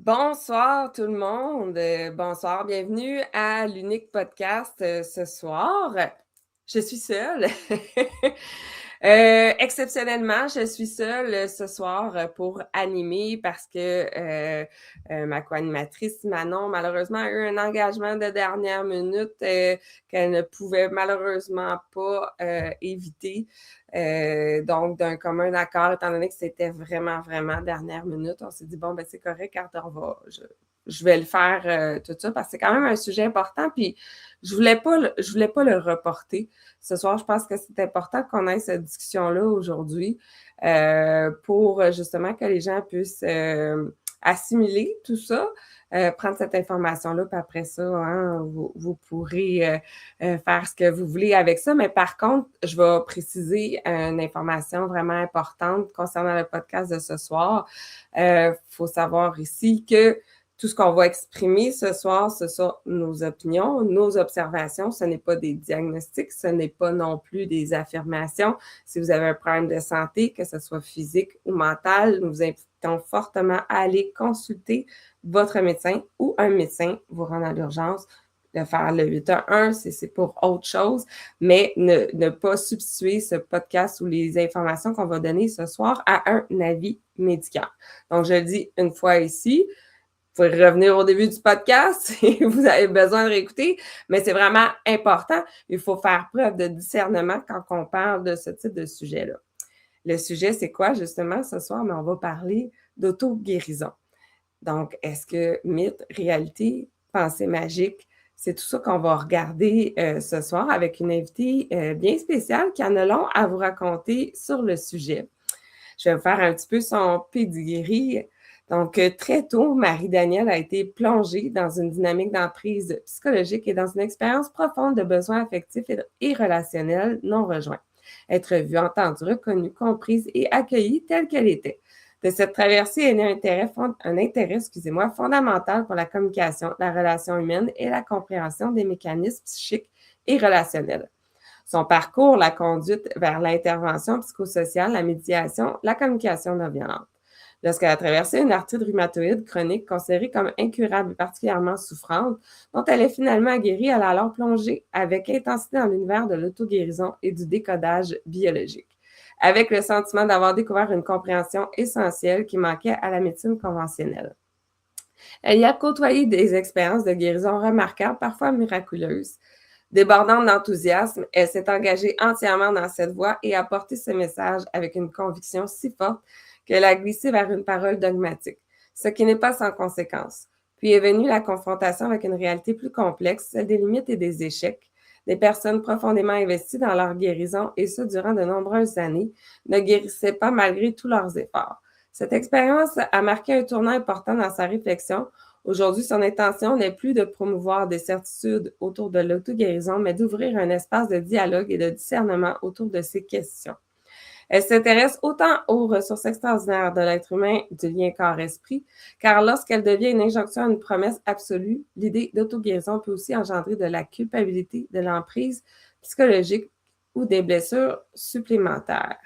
Bonsoir tout le monde. Bonsoir, bienvenue à l'unique podcast ce soir. Je suis seule. Exceptionnellement, je suis seule ce soir pour animer parce que ma co-animatrice Manon, malheureusement, a eu un engagement de dernière minute qu'elle ne pouvait malheureusement pas éviter. Donc, d'un commun accord, étant donné que c'était vraiment, vraiment dernière minute, on s'est dit, bon, ben c'est correct, quand je vais le faire tout ça parce que c'est quand même un sujet important. Puis, je voulais pas le reporter. Ce soir, je pense que c'est important qu'on ait cette discussion-là aujourd'hui pour justement que les gens puissent assimiler tout ça, prendre cette information-là, puis après ça, hein, vous pourrez faire ce que vous voulez avec ça. Mais par contre, je vais préciser une information vraiment importante concernant le podcast de ce soir. Faut savoir ici que tout ce qu'on va exprimer ce soir, ce sont nos opinions, nos observations. Ce n'est pas des diagnostics, ce n'est pas non plus des affirmations. Si vous avez un problème de santé, que ce soit physique ou mental, nous vous invitons fortement à aller consulter votre médecin ou un médecin vous rendre à l'urgence. De faire le 811, c'est pour autre chose, mais ne pas substituer ce podcast ou les informations qu'on va donner ce soir à un avis médical. Donc, je le dis une fois ici, vous pouvez revenir au début du podcast si vous avez besoin de réécouter, mais c'est vraiment important. Il faut faire preuve de discernement quand on parle de ce type de sujet-là. Le sujet, c'est quoi justement ce soir? Mais on va parler d'auto-guérison. Donc, est-ce que mythe, réalité, pensée magique? C'est tout ça qu'on va regarder ce soir avec une invitée bien spéciale qui en a long à vous raconter sur le sujet. Je vais vous faire un petit peu son pedigree. Donc, très tôt, Marie-Danielle a été plongée dans une dynamique d'emprise psychologique et dans une expérience profonde de besoins affectifs et relationnels non rejoints. Être vue, entendue, reconnue, comprise et accueillie telle qu'elle était. De cette traversée est né un intérêt fondamental pour la communication, la relation humaine et la compréhension des mécanismes psychiques et relationnels. Son parcours l'a conduite vers l'intervention psychosociale, la médiation, la communication non violente. Lorsqu'elle a traversé une arthrite rhumatoïde chronique considérée comme incurable et particulièrement souffrante, dont elle est finalement guérie, elle a alors plongé avec intensité dans l'univers de l'auto-guérison et du décodage biologique, avec le sentiment d'avoir découvert une compréhension essentielle qui manquait à la médecine conventionnelle. Elle y a côtoyé des expériences de guérison remarquables, parfois miraculeuses. Débordante d'enthousiasme, elle s'est engagée entièrement dans cette voie et a porté ce message avec une conviction si forte qu'elle a glissé vers une parole dogmatique, ce qui n'est pas sans conséquence. Puis est venue la confrontation avec une réalité plus complexe, celle des limites et des échecs. Des personnes profondément investies dans leur guérison, et ce durant de nombreuses années, ne guérissaient pas malgré tous leurs efforts. Cette expérience a marqué un tournant important dans sa réflexion. Aujourd'hui, son intention n'est plus de promouvoir des certitudes autour de l'auto-guérison, mais d'ouvrir un espace de dialogue et de discernement autour de ces questions. Elle s'intéresse autant aux ressources extraordinaires de l'être humain, du lien corps-esprit, car lorsqu'elle devient une injonction à une promesse absolue, l'idée d'auto-guérison peut aussi engendrer de la culpabilité, de l'emprise psychologique ou des blessures supplémentaires.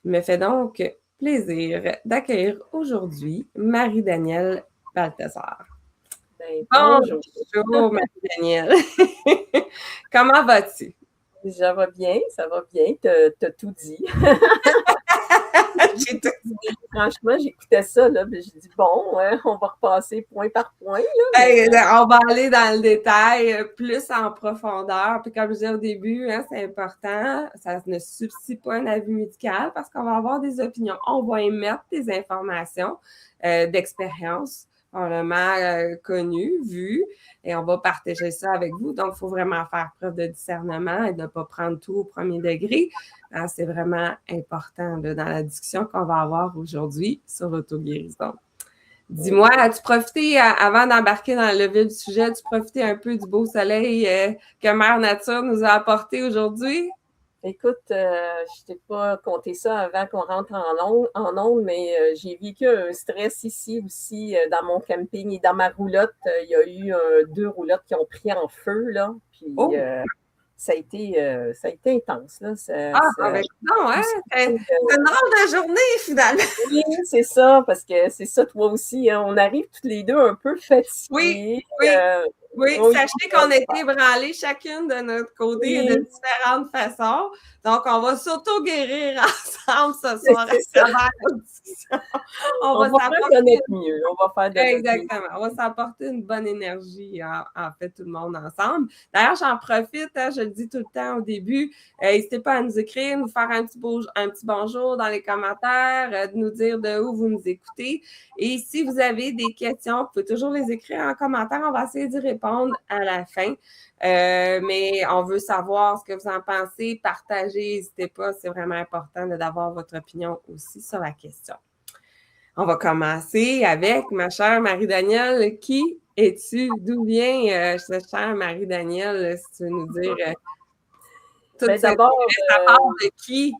Il me fait donc plaisir d'accueillir aujourd'hui Marie-Danielle Balthazar. Ben, bonjour. Bonjour, Marie-Danielle. Comment vas-tu? Ça va bien, t'as tout dit. J'ai tout dit. Franchement, j'écoutais ça, là, puis j'ai dit, bon, hein, on va repasser point par point. Là, Hey, on va aller dans le détail plus en profondeur. Puis comme je disais au début, hein, c'est important, ça ne substitue pas un avis médical parce qu'on va avoir des opinions. On va émettre des informations d'expérience probablement connues, vues, et on va partager ça avec vous. Donc, il faut vraiment faire preuve de discernement et de ne pas prendre tout au premier degré. Hein, c'est vraiment important là, dans la discussion qu'on va avoir aujourd'hui sur l'auto-guérison. Dis-moi, as-tu profité, avant d'embarquer dans le vif du sujet, as-tu profité un peu du beau soleil que Mère Nature nous a apporté aujourd'hui? Écoute, je t'ai pas compté ça avant qu'on rentre en onde, mais j'ai vécu un stress ici aussi dans mon camping et dans ma roulotte. Il y a eu 2 roulottes qui ont pris en feu, là. Puis Oh! ça a été intense, là. Ben, non, hein? C'est une drôle de journée, finalement. Oui, c'est ça, parce que c'est ça, toi aussi, hein, on arrive toutes les deux un peu fatiguées. Oui, sachez qu'on a été ébranlées chacune de notre côté de différentes façons. Donc, on va s'auto-guérir ensemble ce soir à travers nos discussions. On va faire de notre mieux. On va faire de notre mieux. Exactement. On va s'apporter une bonne énergie, en fait, tout le monde ensemble. D'ailleurs, j'en profite, hein, je le dis tout le temps au début, n'hésitez pas à nous écrire, nous faire un petit bonjour dans les commentaires, de nous dire de où vous nous écoutez. Et si vous avez des questions, vous pouvez toujours les écrire en commentaire. On va essayer d'y répondre à la fin. Mais on veut savoir ce que vous en pensez. Partagez, n'hésitez pas. C'est vraiment important d'avoir votre opinion aussi sur la question. On va commencer avec ma chère Marie-Danielle. Qui es-tu? D'où vient cette chère Marie-Danielle? Si tu veux nous dire d'abord, ça part de qui?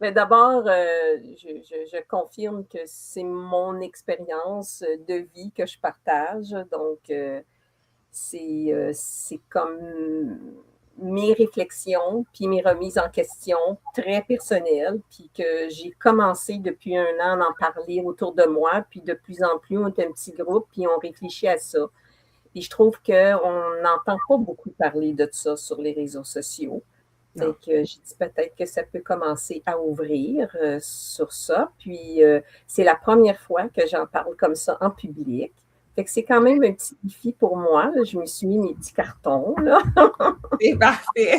Mais d'abord, je confirme que c'est mon expérience de vie que je partage. Donc, c'est comme mes réflexions, puis mes remises en question très personnelles, puis que j'ai commencé depuis 1 an d'en parler autour de moi, puis de plus en plus, on est un petit groupe, puis on réfléchit à ça. Puis je trouve qu'on n'entend pas beaucoup parler de ça sur les réseaux sociaux. Fait que j'ai dit peut-être que ça peut commencer à ouvrir sur ça. Puis c'est la première fois que j'en parle comme ça en public. Fait que c'est quand même un petit défi pour moi. Là. Je me suis mis mes petits cartons. Là. C'est parfait.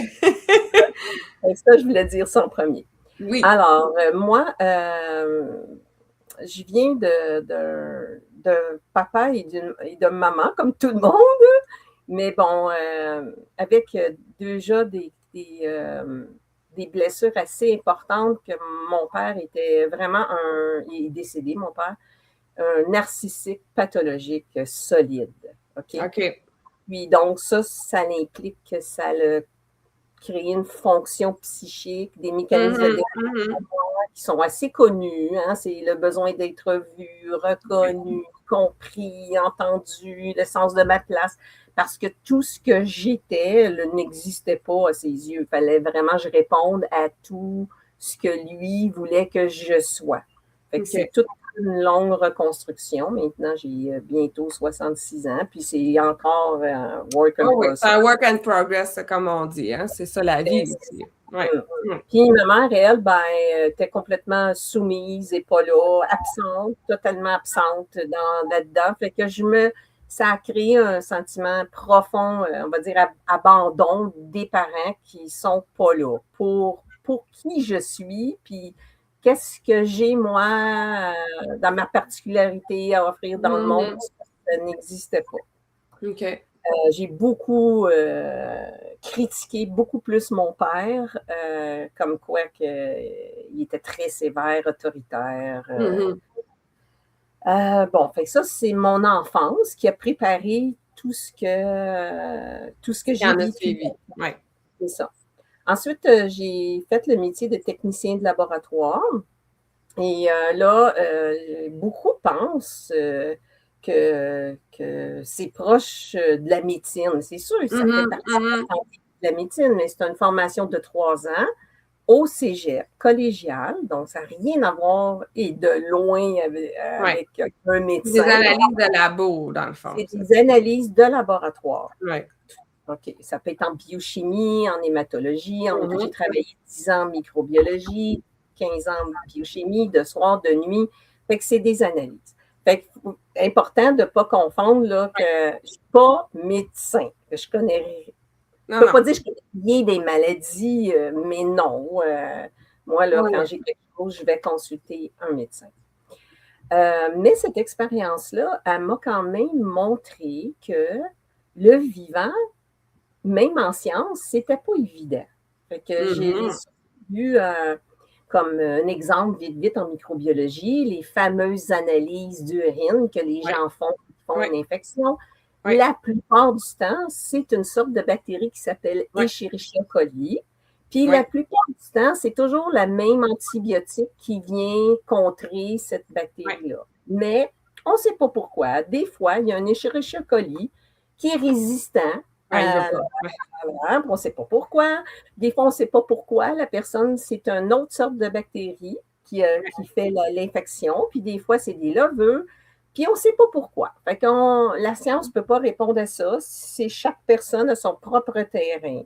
Ça, je voulais dire ça en premier. Oui. Alors, moi, je viens de papa et de maman, comme tout le monde. Mais bon, avec déjà des blessures assez importantes que mon père était vraiment il est décédé, mon père, un narcissique pathologique solide. OK? Puis donc, ça implique que ça a créé une fonction psychique, des mécanismes de défense qui sont assez connus. Hein? C'est le besoin d'être vu, reconnu, compris, entendu, le sens de ma place. Parce que tout ce que j'étais n'existait pas à ses yeux. Il fallait vraiment que je réponde à tout ce que lui voulait que je sois. Fait que c'est toute une longue reconstruction. Maintenant, j'ai bientôt 66 ans, puis c'est encore un work in progress. C'est un work in progress, comme on dit. Hein? C'est ça la vie aussi. Ouais. Puis ma mère, elle, était complètement soumise et pas là, absente, totalement absente là-dedans. Fait que ça a créé un sentiment profond, on va dire, abandon des parents qui sont pas là pour qui je suis, puis qu'est-ce que j'ai, moi, dans ma particularité à offrir dans le monde, ça n'existait pas. OK. J'ai beaucoup critiqué beaucoup plus mon père, comme quoi il était très sévère, autoritaire. Bon, fait que ça, c'est mon enfance qui a préparé tout ce que j'ai vécu. Ouais. C'est ça. Ensuite, j'ai fait le métier de technicien de laboratoire. Et là, beaucoup pensent que c'est proche de la médecine. C'est sûr, ça fait partie de la médecine, mais c'est une formation de 3 ans au cégep, collégial, donc ça n'a rien à voir et de loin avec un médecin. C'est des analyses de labo, dans le fond. C'est des analyses de laboratoire. Oui. OK. Ça peut être en biochimie, en hématologie. J'ai travaillé 10 ans en microbiologie, 15 ans en biochimie, de soir, de nuit. Fait que c'est des analyses. Fait que important de ne pas confondre là, que je ne suis pas médecin, que je connais. Je ne peux pas dire que je connais des maladies, mais non. Moi, là, quand j'ai quelque chose, je vais consulter un médecin. Mais cette expérience-là, elle m'a quand même montré que le vivant, même en sciences, c'était pas évident. Fait que j'ai vu comme un exemple vite en microbiologie, les fameuses analyses d'urine que les gens font une infection. La plupart du temps, c'est une sorte de bactérie qui s'appelle Escherichia coli. Puis la plupart du temps, c'est toujours la même antibiotique qui vient contrer cette bactérie-là. Mais on ne sait pas pourquoi. Des fois, il y a un Escherichia coli qui est résistant Ouais, il veut pas. Ouais. Puis on ne sait pas pourquoi. Des fois, on ne sait pas pourquoi. La personne, c'est une autre sorte de bactérie qui fait l'infection. Puis des fois, c'est des levures. Puis on ne sait pas pourquoi. Fait que la science ne peut pas répondre à ça. C'est chaque personne a son propre terrain.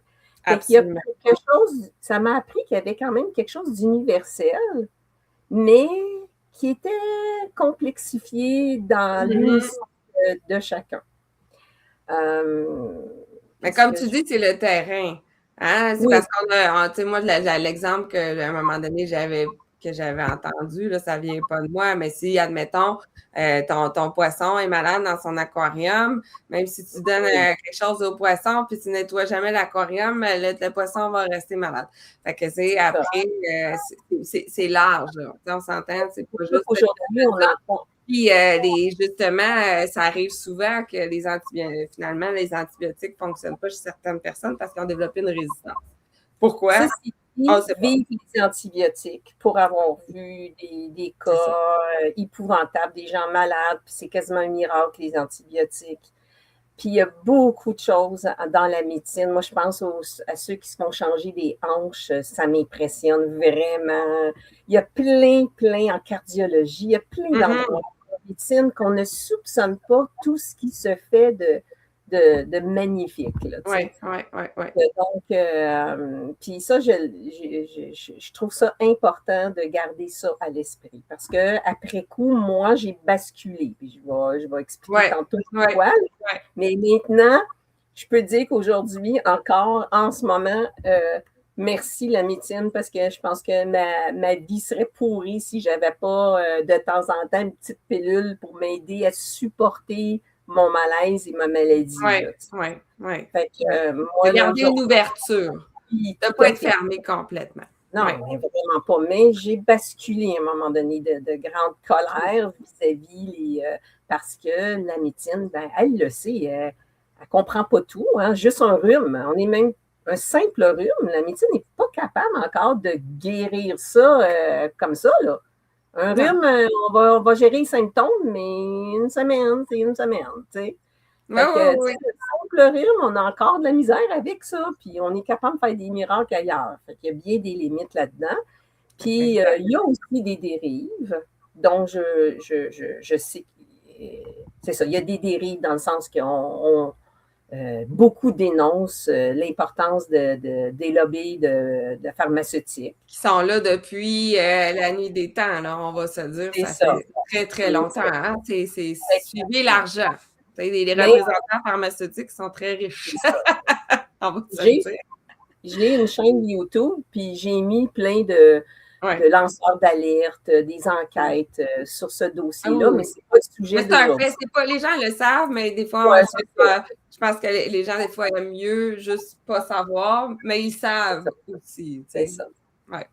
Fait qu'il y a Absolument. quelque chose, ça m'a appris qu'il y avait quand même quelque chose d'universel, mais qui était complexifié dans l'unicité de chacun. Mais comme tu dis, c'est le terrain. Hein? C'est Oui, parce qu'on a, tu sais, moi, l'exemple qu'à un moment donné, que j'avais entendu, là, ça vient pas de moi, mais si, admettons, ton poisson est malade dans son aquarium, même si tu donnes quelque chose au poisson, puis tu nettoies jamais l'aquarium, le poisson va rester malade. Fait que c'est ça. après, c'est large, là. Tu sais, on s'entend, c'est pas juste. Aujourd'hui, on entend. Puis justement, ça arrive souvent que finalement, les antibiotiques ne fonctionnent pas chez certaines personnes parce qu'ils ont développé une résistance. Pourquoi? Ceci On dit, ne sait pas. vivent les antibiotiques pour avoir vu des C'est ça. cas épouvantables, des gens malades, puis c'est quasiment un miracle, les antibiotiques. Puis il y a beaucoup de choses dans la médecine. Moi, je pense à ceux qui se font changer des hanches. Ça m'impressionne vraiment. Il y a plein en cardiologie. Il y a plein d'endroits en médecine qu'on ne soupçonne pas tout ce qui se fait de magnifique. Oui. Donc, puis ça, je trouve ça important de garder ça à l'esprit. Parce qu'après coup, moi, j'ai basculé. Puis je vais expliquer tantôt pourquoi. Mais maintenant, je peux dire qu'aujourd'hui, encore, en ce moment, merci la médecine parce que je pense que ma vie serait pourrie si je n'avais pas de temps en temps une petite pilule pour m'aider à supporter mon malaise et ma maladie. Oui. Fait que, De garder une ouverture. De ne pas être fermé complètement. Non, mais vraiment pas. Mais j'ai basculé à un moment donné de grande colère vis-à-vis parce que la médecine, ben, elle le sait, elle ne comprend pas tout. Hein, juste un rhume. On est même un simple rhume. La médecine n'est pas capable encore de guérir ça comme ça. Là. Un rhume, on va gérer les symptômes, mais une semaine, c'est une semaine. Fait que, Oui. Le rhume, on a encore de la misère avec ça, puis on est capable de faire des miracles ailleurs. Fait qu'il y a bien des limites là-dedans. Puis il y a aussi des dérives, dont je sais c'est ça, il y a des dérives dans le sens qu'on beaucoup dénoncent l'importance des lobbies de pharmaceutiques. Qui sont là depuis la nuit des temps, là, on va se dire. Ça fait très, très longtemps. Hein? C'est suivez l'argent. Les représentants pharmaceutiques sont très riches. On va se dire. J'ai une chaîne YouTube, puis j'ai mis plein de lanceurs d'alerte, des enquêtes sur ce dossier-là, mais c'est pas le sujet d'aujourd'hui. Les gens le savent, mais des fois, je pense que les gens, des fois, aiment mieux juste pas savoir, mais ils savent aussi. C'est ça. Ouais.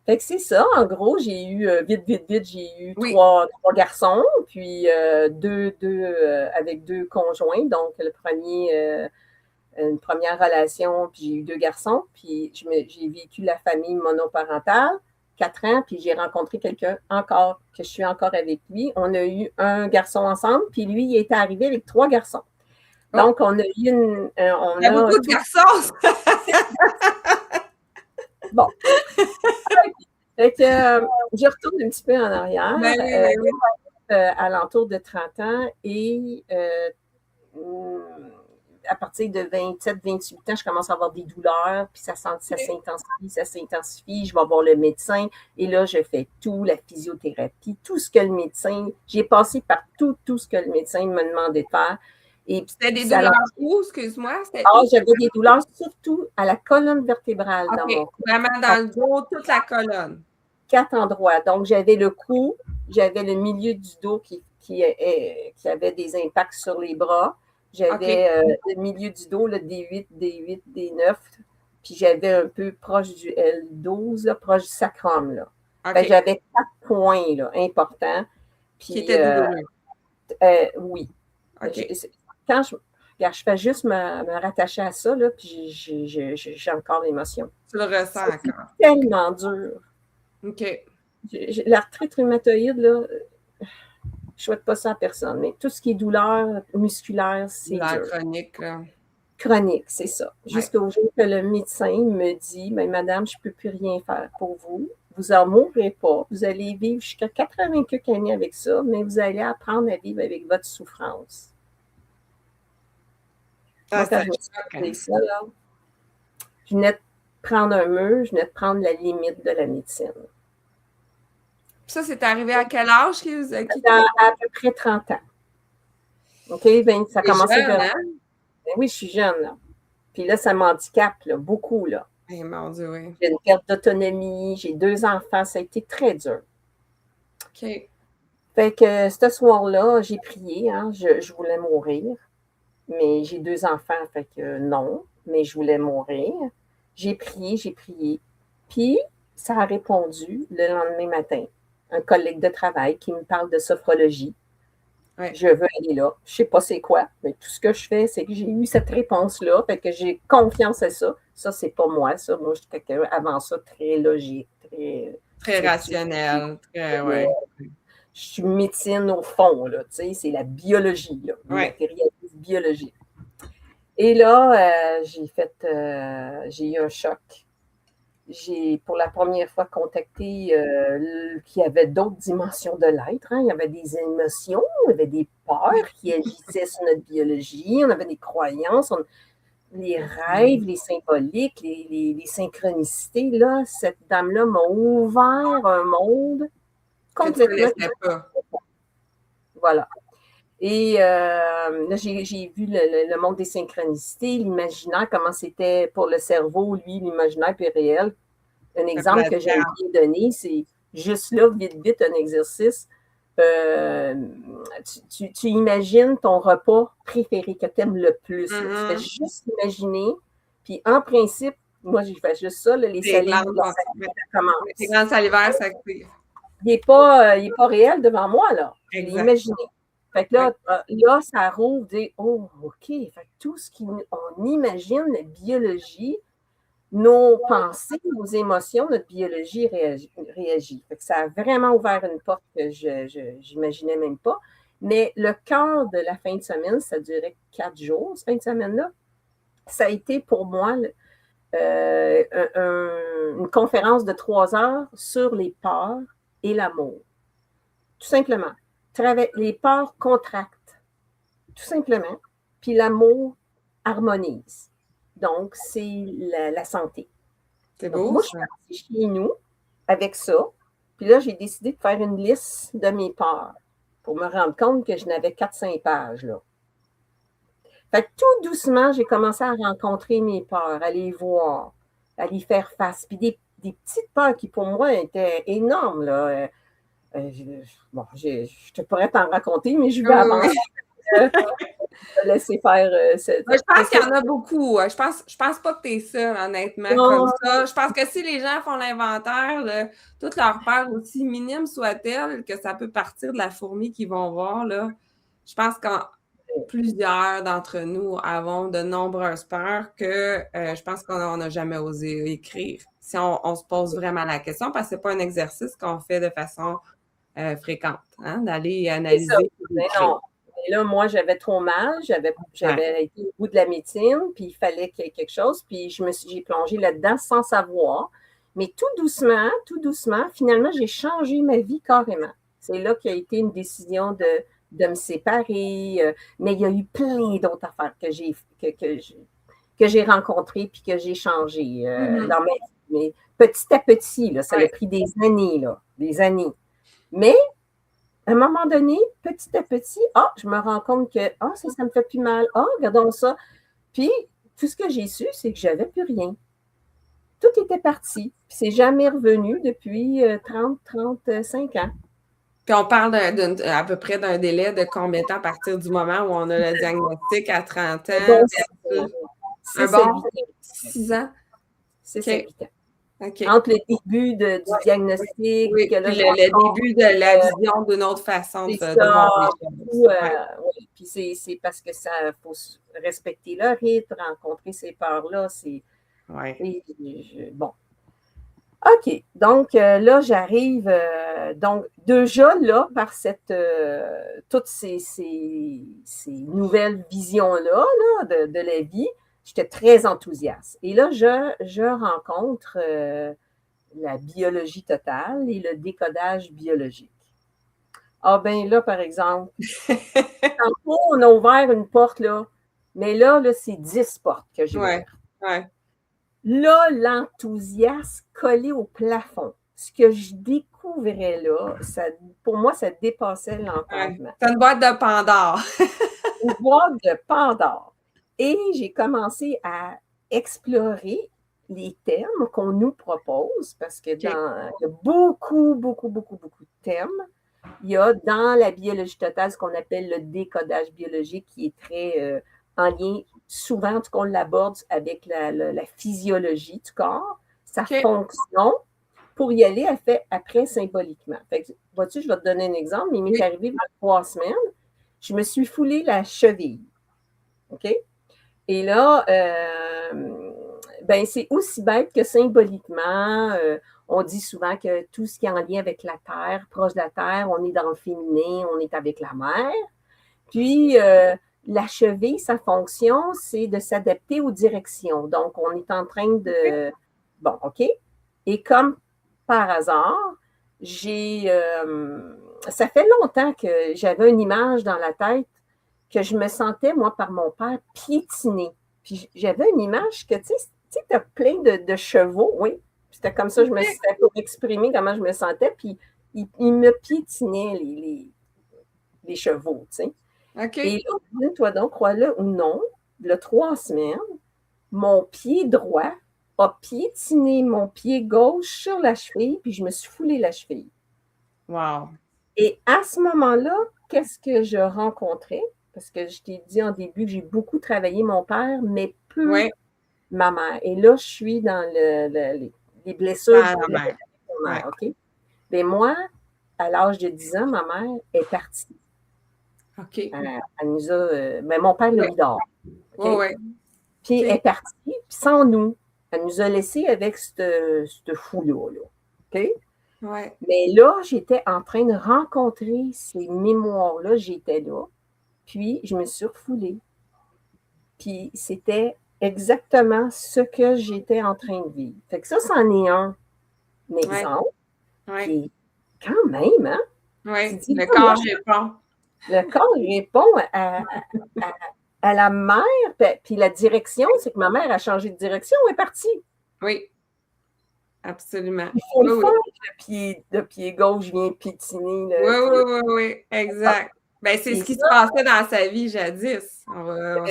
Fait que c'est ça, en gros, j'ai eu, vite, j'ai eu trois garçons, puis deux avec deux conjoints, donc le premier... une première relation, puis j'ai eu 2 garçons, puis j'ai vécu la famille monoparentale, 4 ans, puis j'ai rencontré quelqu'un encore, que je suis encore avec lui. On a eu un garçon ensemble, puis lui, il était arrivé avec 3 garçons. Donc, on a eu il y a beaucoup de garçons! Bon. Fait que je retourne un petit peu en arrière. À l'entour de 30 ans, et à partir de 27, 28 ans, je commence à avoir des douleurs, puis ça s'intensifie, je vais voir le médecin, et là, je fais tout, la physiothérapie, tout ce que le médecin, j'ai passé par tout ce que le médecin me demandait de faire. C'était des douleurs où, excuse-moi? J'avais des douleurs surtout à la colonne vertébrale dans mon cou. Vraiment dans le dos, toute la colonne. 4 endroits. Donc, j'avais le cou, j'avais le milieu du dos qui avait des impacts sur les bras. J'avais le milieu du dos, le D8, D9, puis j'avais un peu proche du L12, là, proche du sacrum. Là. J'avais 4 points là, importants. Puis, qui étaient douloureux. Oui. Quand je fais juste me rattacher à ça, là, puis j'ai encore l'émotion. Tu le ressens encore. C'est tellement dur. OK. L'arthrite rhumatoïde, là, je ne souhaite pas ça à personne, mais tout ce qui est douleur musculaire, c'est dur. Chronique, là. chronique, c'est ça. Ouais. Jusqu'au jour que le médecin me dit, mais madame, je ne peux plus rien faire pour vous. Vous n'en mourrez pas. Vous allez vivre jusqu'à 80 quelques années avec ça, mais vous allez apprendre à vivre avec votre souffrance. Moi, quand je me suis dit ça, là, je venais de prendre un mur, je venais de prendre la limite de la médecine. Ça, c'est arrivé à quel âge? À peu près 30 ans. OK? Ça a commencé jeune, hein? Ben oui, je suis jeune, là. Puis là, ça m'handicape, là, beaucoup, là. Eh, mon Dieu, oui. J'ai une perte d'autonomie, j'ai 2 enfants, ça a été très dur. OK. Fait que ce soir-là, j'ai prié, hein, je voulais mourir, mais j'ai 2 enfants, fait que non, mais je voulais mourir. J'ai prié, puis ça a répondu le lendemain matin. Un collègue de travail qui me parle de sophrologie. Ouais. Je veux aller là. Je ne sais pas c'est quoi, mais tout ce que je fais, c'est que j'ai eu cette réponse-là, fait que j'ai confiance à ça. Ça, c'est pas moi, ça. Moi, je suis quelqu'un avant ça très logique, très rationnel. Ouais. Je suis médecine au fond, là, tu sais, c'est la biologie, là, le matérialisme biologique. Et là, j'ai eu un choc. J'ai pour la première fois contacté qu'il y avait d'autres dimensions de l'être. Hein. Il y avait des émotions, il y avait des peurs qui agissaient sur notre biologie, on avait des croyances, les rêves, les symboliques, les synchronicités. Là, cette dame-là m'a ouvert un monde complètement. Voilà. Et là, j'ai vu le monde des synchronicités, l'imaginaire, comment c'était pour le cerveau, lui, l'imaginaire puis réel. Un exemple que j'aime bien donner, c'est juste là, vite, vite, un exercice. Tu imagines ton repas préféré que tu aimes le plus. Tu fais juste imaginer. Puis en principe, moi, je fais juste ça, là, les salives, ça commence. Les glandes salivaires s'activent. Il n'est pas réel devant moi, là. Je l'ai imaginé. Fait que là, ça rouvre des oh, OK. Fait que tout ce qu'on imagine, la biologie, nos pensées, nos émotions, notre biologie réagit. Fait que ça a vraiment ouvert une porte que je n'imaginais même pas. Mais le cœur de la fin de semaine, ça durait 4 jours, cette fin de semaine-là. Ça a été pour moi une conférence de 3 heures sur les peurs et l'amour. Tout simplement. Les peurs contractent, tout simplement, puis l'amour harmonise. Donc, c'est la santé. C'est beau. Donc, moi, je suis partie chez nous avec ça, puis là, j'ai décidé de faire une liste de mes peurs pour me rendre compte que je n'avais 4-5 pages, là. Fait que tout doucement, j'ai commencé à rencontrer mes peurs, à les voir, à les faire face. Puis des petites peurs qui, pour moi, étaient énormes, là. Je te pourrais t'en raconter, mais je vais avancer. Te laisser faire je pense qu'il y en a beaucoup. Je pense pas que tu es seule, honnêtement, comme ça. Je pense que si les gens font l'inventaire, toutes leurs peurs, aussi minimes soient-elles, que ça peut partir de la fourmi qu'ils vont voir, là. Je pense que plusieurs d'entre nous avons de nombreuses peurs que je pense qu'on n'a jamais osé écrire. Si on se pose vraiment la question, parce que ce n'est pas un exercice qu'on fait de façon fréquente, hein, d'aller analyser. Mais non. Et là, moi, j'avais trop mal, j'avais été au bout de la médecine, puis il fallait qu'il y ait quelque chose, puis j'ai plongé là-dedans sans savoir. Mais tout doucement, finalement, j'ai changé ma vie carrément. C'est là qu'il y a été une décision de me séparer, mais il y a eu plein d'autres affaires que j'ai rencontrées puis que j'ai changées dans ma vie. Mais petit à petit, là, ça a pris des années, là, des années. Mais à un moment donné, petit à petit, je me rends compte que ça me fait plus mal. Regardons ça. Puis, tout ce que j'ai su, c'est que j'avais plus rien. Tout était parti. Puis, c'est jamais revenu depuis 35 ans. Puis, on parle à peu près d'un délai de combien de temps à partir du moment où on a le diagnostic à 30 ans? C'est 6 ans? C'est 8 ans. Okay. Entre le début du diagnostic et le début de la vision d'une autre façon de voir les choses. Puis c'est parce que ça faut respecter le rythme, rencontrer ces peurs-là. Bon. OK. Donc, là, j'arrive. Donc, déjà, là, par toutes ces nouvelles visions-là de la vie, j'étais très enthousiaste. Et là, je rencontre la biologie totale et le décodage biologique. Ah ben là, par exemple, tantôt, on a ouvert une porte, là, mais là c'est 10 portes que j'ai Ouais, ouvertes. ouais. Là, l'enthousiasme collé au plafond. Ce que je découvrais là, pour moi, ça dépassait l'entendement. Ouais. C'est une boîte de Pandore. Une boîte de Pandore. Et j'ai commencé à explorer les thèmes qu'on nous propose, parce que il y a beaucoup, beaucoup, beaucoup, beaucoup de thèmes. Il y a dans la biologie totale ce qu'on appelle le décodage biologique, qui est très en lien, souvent, on l'aborde avec la physiologie du corps, sa fonction. Pour y aller, elle fait après symboliquement. Fait que, vois-tu, je vais te donner un exemple. Il m'est arrivé il y a 3 semaines, je me suis foulé la cheville. OK? Et là, ben, c'est aussi bête que symboliquement. On dit souvent que tout ce qui est en lien avec la terre, proche de la terre, on est dans le féminin, on est avec la mer. Puis, la cheville, sa fonction, c'est de s'adapter aux directions. Donc, on est en train de... Bon, OK? Et comme par hasard, ça fait longtemps que j'avais une image dans la tête que je me sentais, moi, par mon père, piétinée. Puis j'avais une image que, tu sais, tu as plein de chevaux, oui. C'était comme ça, c'était pour exprimer comment je me sentais. Puis il me piétinait les chevaux, tu sais. Okay. Et là, toi donc, crois-le ou non, le 3 semaines, mon pied droit a piétiné mon pied gauche sur la cheville, puis je me suis foulé la cheville. Wow. Et à ce moment-là, qu'est-ce que je rencontrais? Parce que je t'ai dit en début que j'ai beaucoup travaillé mon père, mais peu ma mère. Et là, je suis dans les blessures Ah, la mère. de ma mère, OK? Mais moi, à l'âge de 10 ans, ma mère est partie. OK. Elle nous a... mais mon père l'a mis dehors. Oui. Puis elle est partie, puis sans nous. Elle nous a laissés avec ce fou-là. OK? Ouais. Mais là, j'étais en train de rencontrer ces mémoires-là. J'étais là. Puis, je me suis refoulée. Puis, c'était exactement ce que j'étais en train de vivre. Fait que ça, c'en est un exemple qui est quand même, hein? Oui, le corps répond. Le corps répond à la mère, puis la direction, c'est que ma mère a changé de direction, elle est partie. Oui, absolument. Il faut le faire, le pied gauche vient piétiner. Oui, exact. Ben, c'est ce qui se passait dans sa vie jadis. Voilà,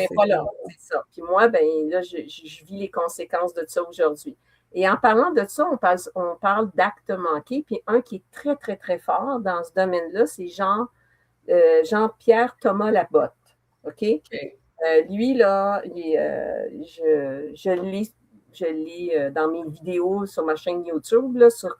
c'est ça. Puis moi, ben là, je vis les conséquences de ça aujourd'hui. Et en parlant de ça, on parle d'actes manqués. Puis un qui est très, très, très fort dans ce domaine-là, c'est Jean-Pierre Thomas Labotte. OK? Lui, là, je lis dans mes vidéos sur ma chaîne YouTube, là, sur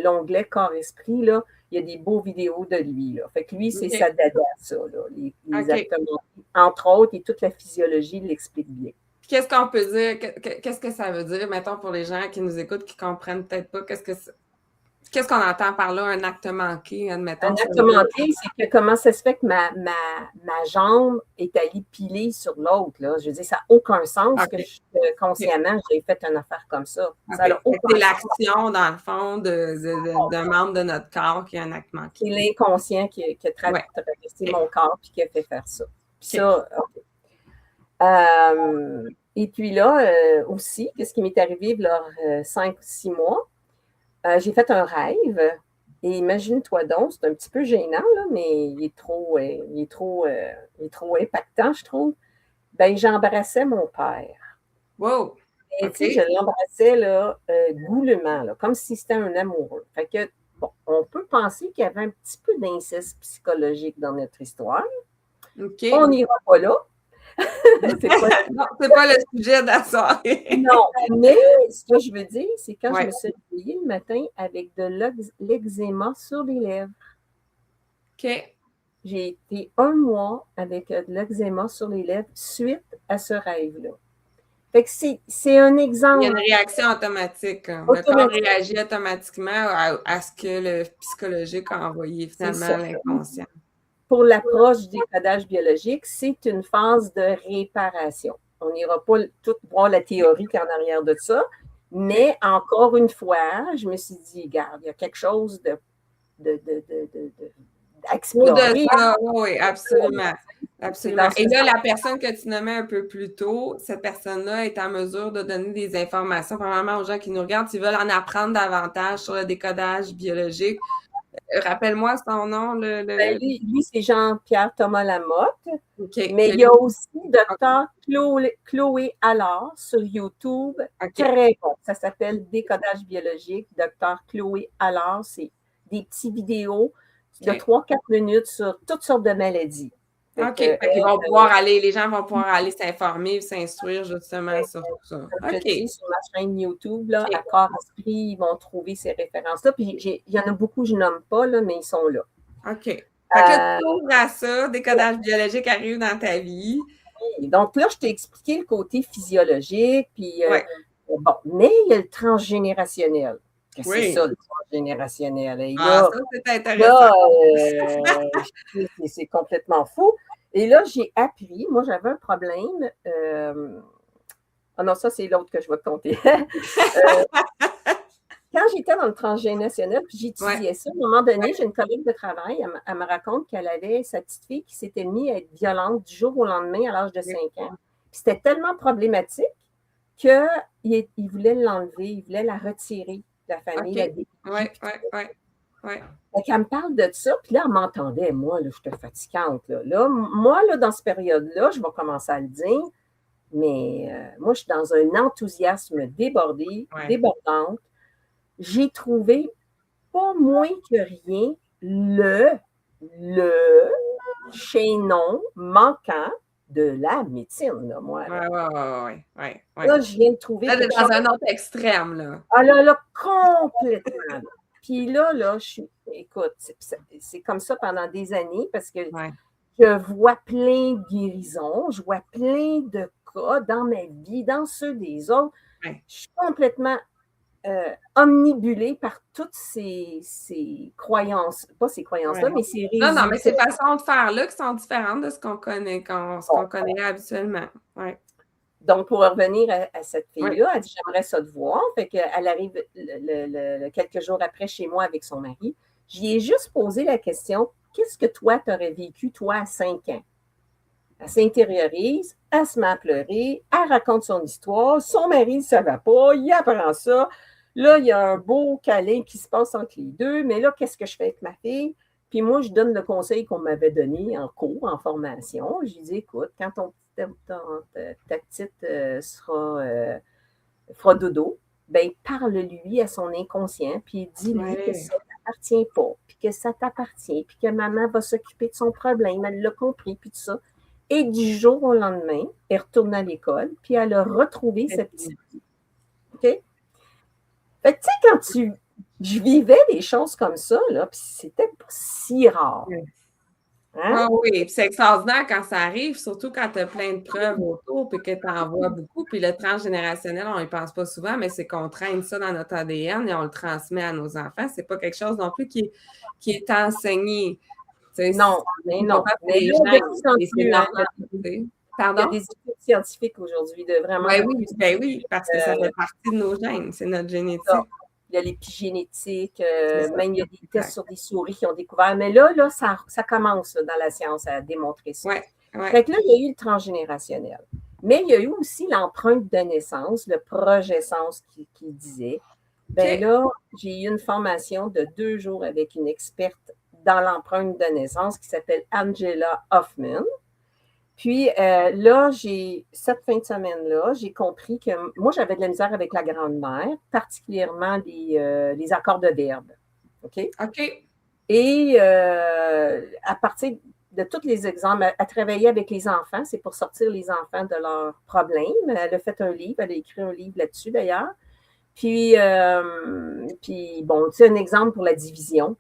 l'onglet Corps-Esprit, là, il y a des beaux vidéos de lui. Là. Fait que lui, c'est sa dada, ça, là, les actes manqués. Entre autres, et toute la physiologie l'explique bien. Qu'est-ce qu'on peut dire? Qu'est-ce que ça veut dire, mettons, pour les gens qui nous écoutent, qui ne comprennent peut-être pas, qu'est-ce qu'on entend par là, un acte manqué, admettons? Un acte manqué, c'est que comment ça se fait que ma jambe est allée piler sur l'autre, là? Je veux dire, ça n'a aucun sens que consciemment, j'ai fait une affaire comme ça. Ça n'a aucun c'est l'action, dans le fond, d'un membre de notre corps qui a un acte manqué. C'est l'inconscient qui a traversé mon corps et qui a fait faire ça. Puis ça, et puis là, aussi, qu'est-ce qui m'est arrivé il y a 5 ou 6 mois? J'ai fait un rêve. Et imagine-toi donc, c'est un petit peu gênant, là, mais il est trop impactant, je trouve. Ben, j'embrassais mon père. Wow! Et tu sais, je l'embrassais là, goulûment, là, comme si c'était un amoureux. Fait que, bon, on peut penser qu'il y avait un petit peu d'inceste psychologique dans notre histoire. On n'ira pas là. Non, c'est pas le sujet de la soirée. Non, mais ce que je veux dire, c'est quand je me suis réveillée le matin avec de l'eczéma sur les lèvres. OK. J'ai été 1 mois avec de l'eczéma sur les lèvres suite à ce rêve-là. Fait que c'est un exemple. Il y a une réaction automatique. Le corps réagit automatiquement à ce que le psychologique a envoyé finalement à l'inconscient. Pour l'approche du décodage biologique, c'est une phase de réparation. on n'ira pas tout voir la théorie qui est en arrière de ça. Mais encore une fois, je me suis dit, regarde, il y a quelque chose Ou de d'explorer. ça, oui, absolument. Absolument. Et là, la personne que tu nommais un peu plus tôt, cette personne-là est en mesure de donner des informations, probablement aux gens qui nous regardent, s'ils veulent en apprendre davantage sur le décodage biologique. Rappelle-moi son nom. Lui, c'est Jean-Pierre Thomas Lamotte. Okay. Mais il y a aussi Dr. Chloé Allard sur YouTube. Okay. Très bon. Ça s'appelle Décodage biologique. Dr. Chloé Allard, c'est des petites vidéos de 3-4 minutes sur toutes sortes de maladies. Ils vont pouvoir aller, les gens vont pouvoir aller s'informer, s'instruire justement sur tout ça. Comme je te dis, sur ma chaîne YouTube, là, à Corps Esprit, ils vont trouver ces références-là. Puis il y en a beaucoup que je nomme pas, là, mais ils sont là. OK. Fait que tu ouvres à ça, décodage biologique arrive dans ta vie. Donc là, je t'ai expliqué le côté physiologique, puis bon, mais il y a le transgénérationnel. C'est ça, le transgénérationnel. Et là, ça, c'est intéressant. C'est complètement fou. Et là, j'ai appris, moi, j'avais un problème. Ah non, ça, c'est l'autre que je vais te conter. Quand j'étais dans le transgénérationnel, puis j'étudiais ça, à un moment donné, j'ai une collègue de travail, elle me raconte qu'elle avait sa petite fille qui s'était mise à être violente du jour au lendemain à l'âge de 5 ans. Puis c'était tellement problématique qu'il voulait l'enlever, il voulait la retirer de la famille. Fait qu'elle me parle de ça, puis là, elle m'entendait. Moi, là, j'étais fatigante. Moi, dans cette période-là, je vais commencer à le dire, mais moi, je suis dans un enthousiasme débordante. J'ai trouvé, pas moins que rien, le chaînon manquant de la médecine, là, moi. Là, je viens de trouver. Là, dans un autre extrême, là. Ah là, complètement. Puis là, écoute, c'est comme ça pendant des années parce que je vois plein de guérisons, je vois plein de cas dans ma vie, dans ceux des autres. Je suis complètement omnibulée par toutes ces croyances, pas ces croyances-là, mais ces résultats. Non, mais ces façons de faire là qui sont différentes de ce qu'on connaît, connaît habituellement. Donc, pour revenir à cette fille-là, elle dit « J'aimerais ça te voir ». Fait qu'elle arrive quelques jours après chez moi avec son mari. J'y ai juste posé la question « Qu'est-ce que toi, tu aurais vécu, toi, à 5 ans? » Elle s'intériorise, elle se met à pleurer, elle raconte son histoire, son mari ne savait pas, il apprend ça. Là, il y a un beau câlin qui se passe entre les deux, mais là, qu'est-ce que je fais avec ma fille? Puis moi, je donne le conseil qu'on m'avait donné en cours, en formation. Je lui dis, écoute, quand ta petite fera dodo, ben parle-lui à son inconscient, puis dis-lui que ça ne t'appartient pas, puis que ça t'appartient, puis que maman va s'occuper de son problème, elle l'a compris, puis tout ça. Et du jour au lendemain, elle retourne à l'école, puis elle a retrouvé sa petite fille. OK? Fait que, tu sais, quand je vivais des choses comme ça, là, puis c'était pas si rare. Hein? Ah oui, puis c'est extraordinaire quand ça arrive, surtout quand tu as plein de preuves autour, puis que tu en vois beaucoup. Puis le transgénérationnel, on n'y pense pas souvent, mais c'est qu'on traîne ça dans notre ADN et on le transmet à nos enfants. C'est pas quelque chose non plus qui est enseigné. Non, mais non. Mais les gens, Pardon? Il y a des études scientifiques aujourd'hui de vraiment. Oui, parce que ça fait partie de nos gènes, c'est notre génétique. Il y a l'épigénétique, même il y a des tests sur des souris qui ont découvert. Mais là ça commence dans la science à démontrer ça. Fait que là, il y a eu le transgénérationnel. Mais il y a eu aussi l'empreinte de naissance, le projet-sens qui disait. Ben là, j'ai eu une formation de 2 jours avec une experte dans l'empreinte de naissance qui s'appelle Angela Hoffman. Puis là, cette fin de semaine-là, j'ai compris que moi, j'avais de la misère avec la grand-mère, particulièrement les accords de verbe. OK? Et à partir de tous les exemples, elle travaillait avec les enfants, c'est pour sortir les enfants de leurs problèmes. Elle a fait un livre, elle a écrit un livre là-dessus d'ailleurs. Puis bon, tu sais, un exemple pour la division.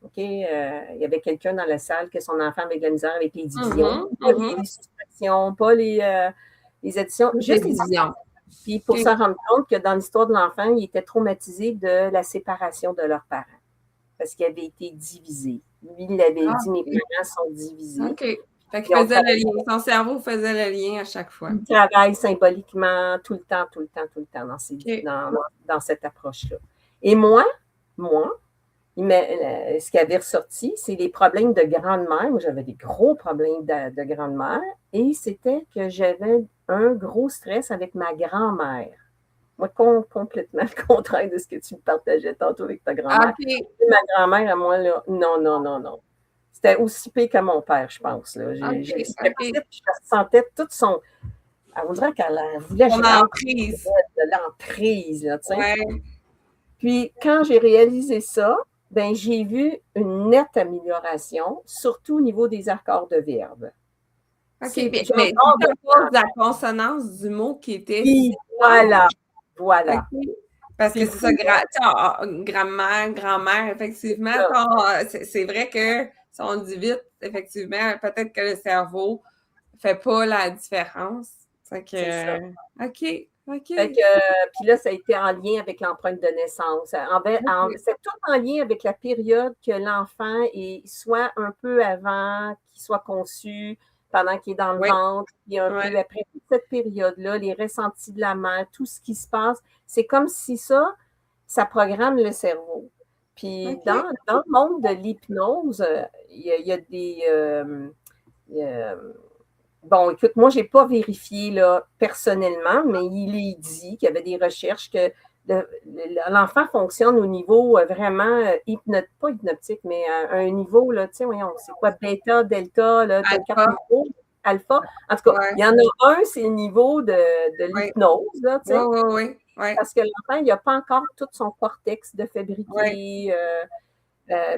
OK? Il y avait quelqu'un dans la salle que son enfant avait de la misère avec les divisions. Pas les soustractions, pas les additions, juste les divisions. Puis pour se rendre compte que dans l'histoire de l'enfant, il était traumatisé de la séparation de leurs parents parce qu'il avait été divisé. Lui, il avait dit « Mes parents sont divisés. » Fait qu'il faisait le lien. Son cerveau faisait le lien à chaque fois. Il travaille symboliquement tout le temps OK. dans cette approche-là. Et moi, ce qui avait ressorti, c'est les problèmes de grand-mère. Moi, j'avais des gros problèmes de grand-mère et c'était que j'avais un gros stress avec ma grand-mère. Moi, complètement le contraire de ce que tu me partageais tantôt avec ta grand-mère. OK. Ma grand-mère, à moi, là, non. C'était aussi pire que mon père, je pense. Là. Je sentais toute son... On dirait qu'elle voulait que je l'emprise. De l'emprise, là, tu sais. Ouais. Puis, quand j'ai réalisé ça, ben, j'ai vu une nette amélioration, surtout au niveau des accords de verbe. OK, mais c'est à cause de la consonance du mot qui était... Oui, voilà. Okay. Parce que c'est ça, grand-mère, grand-mère, effectivement, c'est vrai que si on dit vite, effectivement, peut-être que le cerveau ne fait pas la différence. C'est ça. OK. Fait que, puis là, ça a été en lien avec l'empreinte de naissance. C'est tout en lien avec la période que l'enfant est soit un peu avant qu'il soit conçu, pendant qu'il est dans le ventre, puis un peu après toute cette période-là, les ressentis de la mère, tout ce qui se passe, c'est comme si ça programme le cerveau. Puis dans le monde de l'hypnose, il y a des... bon, écoute, moi, je n'ai pas vérifié là, personnellement, mais il est dit qu'il y avait des recherches que l'enfant fonctionne au niveau vraiment pas hypnotique, mais à un niveau, là, tu sais, voyons, c'est quoi, bêta, delta, là, alpha. En tout cas, il y en a un, c'est le niveau de l'hypnose, là, tu sais. Oui. Parce que l'enfant, il n'a pas encore tout son cortex de fabriquer.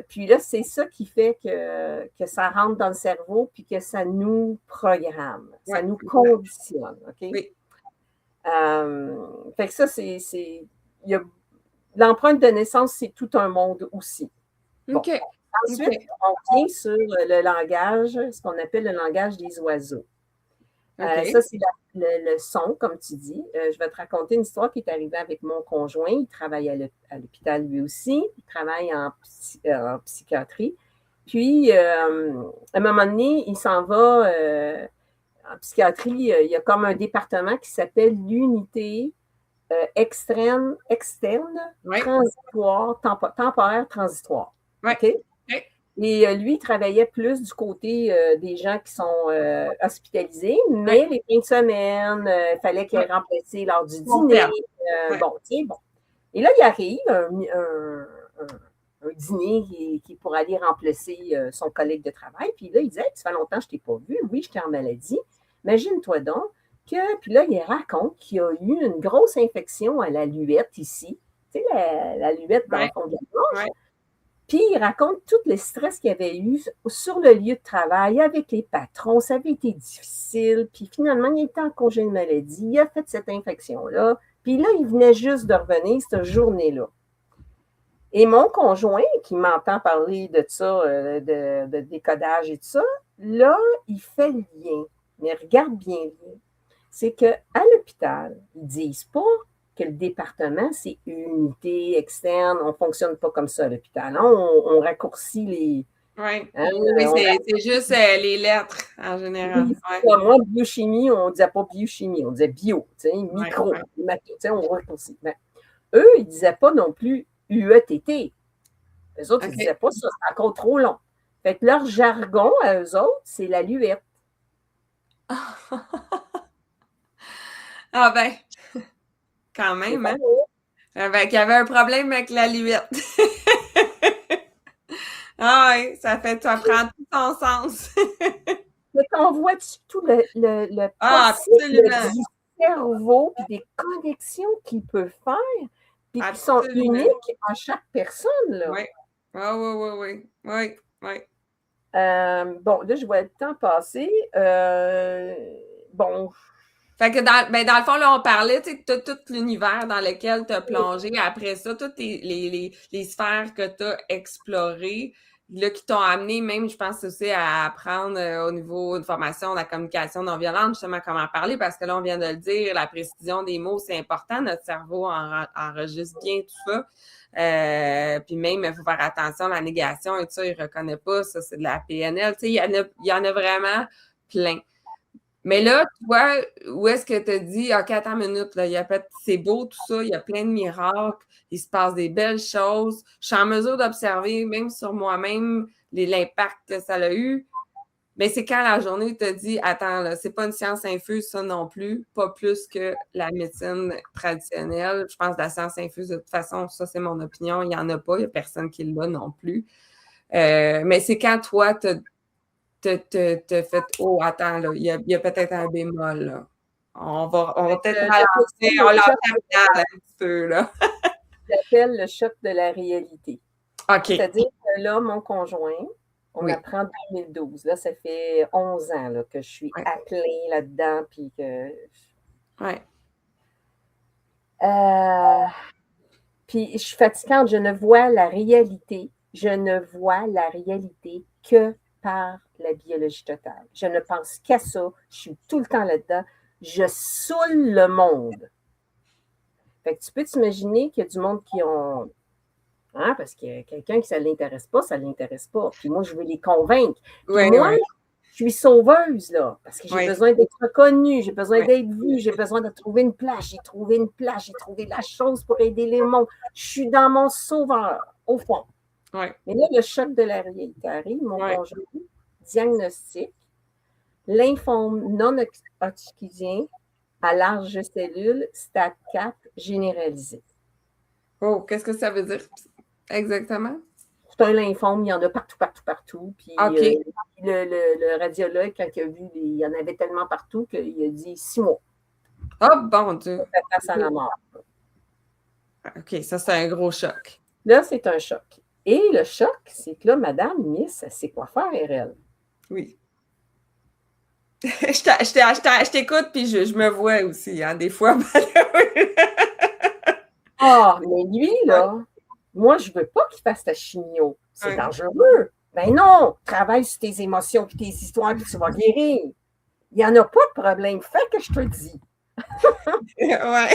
Puis là, c'est ça qui fait que ça rentre dans le cerveau puis que ça nous programme, ça nous conditionne, OK? Oui. Fait que ça, l'empreinte de naissance, c'est tout un monde aussi. Bon. OK. Ensuite, on vient sur le langage, ce qu'on appelle le langage des oiseaux. Ça, c'est le son, comme tu dis. Je vais te raconter une histoire qui est arrivée avec mon conjoint. Il travaille à l'hôpital lui aussi. Il travaille en psychiatrie. Puis, à un moment donné, il s'en va en psychiatrie. Il y a comme un département qui s'appelle l'unité externe, transitoire, temporaire transitoire. OK? Et lui, il travaillait plus du côté des gens qui sont hospitalisés, mais les fins de semaine, il fallait qu'il ait remplacé lors du dîner. Bon. Et là, il arrive un dîner qui est pour aller remplacer son collègue de travail. Puis là, il dit hey, ça fait longtemps que je ne t'ai pas vu. Oui, j'étais en maladie. Imagine-toi donc que. Puis là, il raconte qu'il a eu une grosse infection à la luette ici. Tu sais, la luette dans le fond de la gorge. Puis, il raconte tout le stress qu'il avait eu sur le lieu de travail avec les patrons. Ça avait été difficile. Puis, finalement, il était en congé de maladie. Il a fait cette infection-là. Puis là, il venait juste de revenir cette journée-là. Et mon conjoint, qui m'entend parler de ça, de décodage et tout ça, là, il fait le lien. Mais regarde bien. C'est qu'à l'hôpital, ils ne disent pas que le département, c'est une unité externe. On ne fonctionne pas comme ça à l'hôpital. On raccourcit les... Oui, c'est juste les lettres en général. Moi, biochimie, on ne disait pas biochimie, on disait bio, micro, on raccourcit. Ben, eux, ils ne disaient pas non plus UETT. Eux autres, ils ne disaient pas ça, c'est encore trop long. Fait que leur jargon à eux autres, c'est la luette. Ah ben... Quand même, hein? Il y avait un problème avec la luette. Ah oui, ça prend tout son sens. Mais on voit tout le possible du cerveau et des connexions qu'il peut faire et qui sont uniques à chaque personne. Là. Oui. Oui. Bon, là, je vois le temps passer. Bon. Fait que dans le fond, là, on parlait de tout l'univers dans lequel tu as plongé. Après ça, toutes les sphères que tu as explorées, là, qui t'ont amené même, je pense aussi, à apprendre au niveau de formation de la communication non violente, justement, comment parler, parce que là, on vient de le dire, la précision des mots, c'est important. Notre cerveau enregistre bien tout ça. Puis même, il faut faire attention à la négation et tout ça, il ne reconnaît pas, ça, c'est de la PNL. Tu sais, il y en a vraiment plein. Mais là, toi, où est-ce que tu as dit, OK, attends une minute, là, c'est beau tout ça, il y a plein de miracles, il se passe des belles choses. Je suis en mesure d'observer, même sur moi-même, l'impact que ça a eu. Mais c'est quand la journée te dit, attends, là, c'est pas une science infuse, ça non plus, pas plus que la médecine traditionnelle. Je pense que la science infuse, de toute façon, ça, c'est mon opinion, il n'y en a pas, il n'y a personne qui l'a non plus. Mais c'est quand toi, te fait oh, attends, là, il y a peut-être un bémol, là. On va peut-être ralentir, on l'entend un petit peu, là. J'appelle le choc de la réalité. OK. C'est-à-dire que là, mon conjoint, on Oui. apprend en 2012. Là, ça fait 11 ans là, que je suis à plein là-dedans. Puis que. Ouais. Puis je suis fatigante, je ne vois la réalité. Je ne vois la réalité que par la biologie totale. Je ne pense qu'à ça. Je suis tout le temps là-dedans. Je saoule le monde. Fait que tu peux t'imaginer qu'il y a du monde qui ont. Hein, parce qu'il y a quelqu'un qui ça ne l'intéresse pas, ça ne l'intéresse pas. Puis moi, je veux les convaincre. Puis moi, je suis sauveuse, là, parce que j'ai besoin d'être reconnue, j'ai besoin d'être vue, j'ai besoin de trouver une place. J'ai trouvé une place, j'ai trouvé la chose pour aider les mondes. Je suis dans mon sauveur, au fond. Ouais. Mais là, le choc de la réalité arrive. Mon conjoint diagnostique lymphome non hodgkinien à large cellule, stade 4, généralisé. Oh, qu'est-ce que ça veut dire exactement? C'est un lymphome, il y en a partout, partout, partout. Puis le radiologue, quand il a vu, il y en avait tellement partout qu'il a dit 6 mois. Oh, bon Dieu! Face à la mort. OK, ça, c'est un gros choc. Là, c'est un choc. Et le choc, c'est que là, Madame Miss, elle sait quoi faire, elle. Oui. Je t'écoute, puis je me vois aussi, hein, des fois. Ah, mais lui, là, moi, je veux pas qu'il fasse ta chimio. C'est dangereux. Ben non, travaille sur tes émotions et tes histoires, puis tu vas guérir. Il n'y en a pas de problème. Fais que je te le dis. Ouais.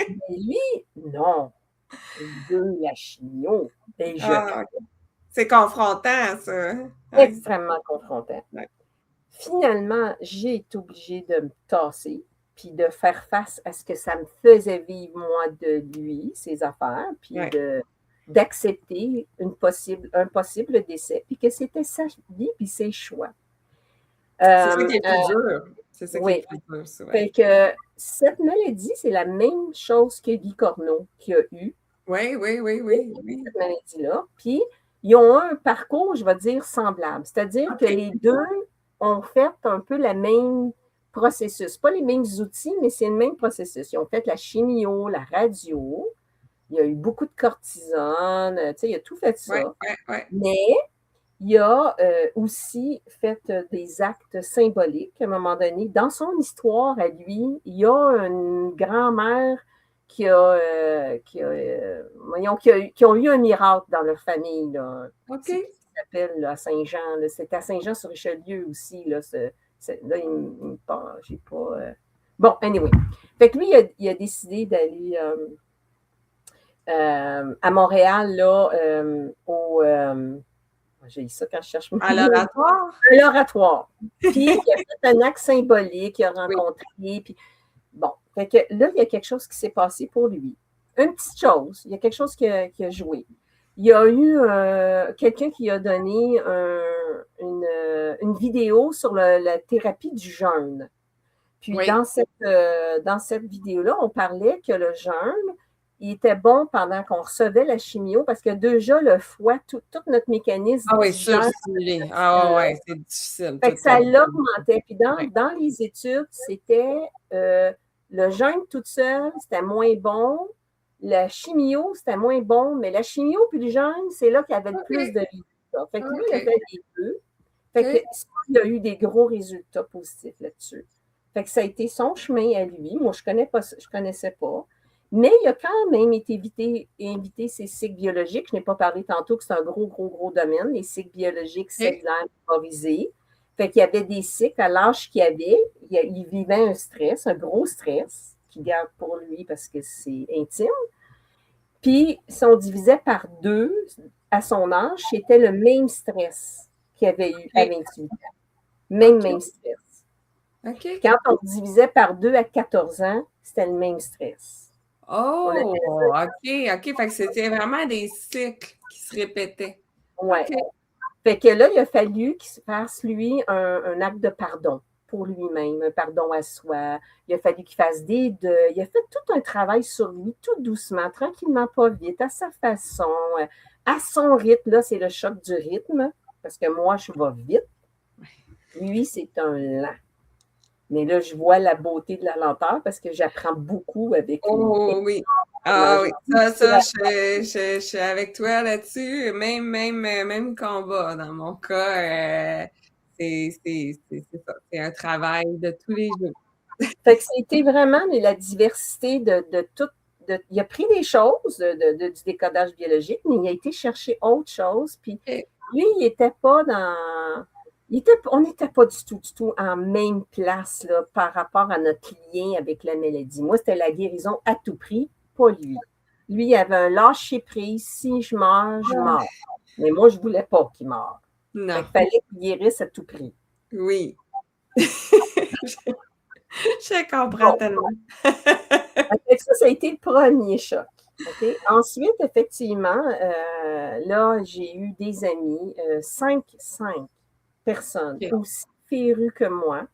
Mais lui, non. Il veut la chimio. C'est confrontant, ça. Extrêmement confrontant. Ouais. Finalement, j'ai été obligée de me tasser puis de faire face à ce que ça me faisait vivre, moi, de lui, ses affaires, puis d'accepter un possible décès, puis que c'était sa vie puis ses choix. C'est ça qui est plus dur. C'est ça qui est plus dur. Ça, Fait que cette maladie, c'est la même chose que Guy Corneau qui a eu. Oui. Cette maladie-là. Puis, ils ont un parcours, je vais dire, semblable. C'est-à-dire que les deux ont fait un peu le même processus. Pas les mêmes outils, mais c'est le même processus. Ils ont fait la chimio, la radio. Il y a eu beaucoup de cortisone. Tu sais, il a tout fait ça. Mais il a aussi fait des actes symboliques à un moment donné. Dans son histoire à lui, il y a une grand-mère qui ont eu un miracle dans leur famille. Là. Qui s'appelle à Saint-Jean. C'est à Saint-Jean-sur-Richelieu aussi. Là, là il me parle. J'ai pas. Bon, anyway. Fait que lui, il a décidé d'aller à Montréal, là, j'ai dit ça quand je cherche mon à l'oratoire? À l'oratoire. Puis, il a fait un acte symbolique, il a rencontré. Puis, bon, fait que là, il y a quelque chose qui s'est passé pour lui. Une petite chose, il y a quelque chose qui a joué. Il y a eu quelqu'un qui a donné une vidéo sur la thérapie du jeûne. Puis, dans cette vidéo-là, on parlait que le jeûne, il était bon pendant qu'on recevait la chimio parce que déjà, le foie, tout notre mécanisme. Ah oui, surstimulé. Ah ouais, c'est difficile. Fait que ça l'augmentait. Puis dans les études, c'était le jeûne toute seule, c'était moins bon. La chimio, c'était moins bon. Mais la chimio puis le jeûne, c'est là qu'il y avait le plus de résultats. Fait que lui, il a fait les deux. Fait que il a eu des gros résultats positifs là-dessus. Fait que ça a été son chemin à lui. Moi, je connaissais pas. Mais il a quand même été invité ces cycles biologiques. Je n'ai pas parlé tantôt que c'est un gros domaine, les cycles biologiques cellulaires mémorisés. Fait qu'il y avait des cycles à l'âge qu'il avait. Il vivait un stress, un gros stress, qu'il garde pour lui parce que c'est intime. Puis, si on divisait par 2 à son âge, c'était le même stress qu'il avait eu à 28 ans. Même stress. OK. Puis quand on divisait par 2 à 14 ans, c'était le même stress. Oh, OK, OK. Fait que c'était vraiment des cycles qui se répétaient. Ouais. OK. Fait que là, il a fallu qu'il fasse, lui, un acte de pardon pour lui-même, un pardon à soi. Il a fallu qu'il fasse des deuils. Il a fait tout un travail sur lui, tout doucement, tranquillement, pas vite, à sa façon, à son rythme. Là, c'est le choc du rythme, parce que moi, je vais vite. Lui, c'est un lent. Mais là, je vois la beauté de la lenteur parce que j'apprends beaucoup avec lui. Oh oui. Ah oui, ça, je suis avec toi là-dessus. Même combat dans mon cas. C'est ça. C'est un travail de tous les jours. Fait que c'était vraiment la diversité de tout. Il a pris des choses du décodage biologique, mais il a été chercher autre chose. Puis lui, il n'était pas dans. On n'était pas du tout en même place là, par rapport à notre lien avec la maladie. Moi, c'était la guérison à tout prix, pas lui. Lui, il avait un lâcher-prise. Si je meurs, je meurs. Mais moi, je ne voulais pas qu'il meure. Non. Fait qu'il fallait qu'il guérisse à tout prix. Oui. Je comprends tellement. Ça a été le premier choc. Okay? Ensuite, effectivement, là, j'ai eu des amis, cinq personnes aussi férues que moi,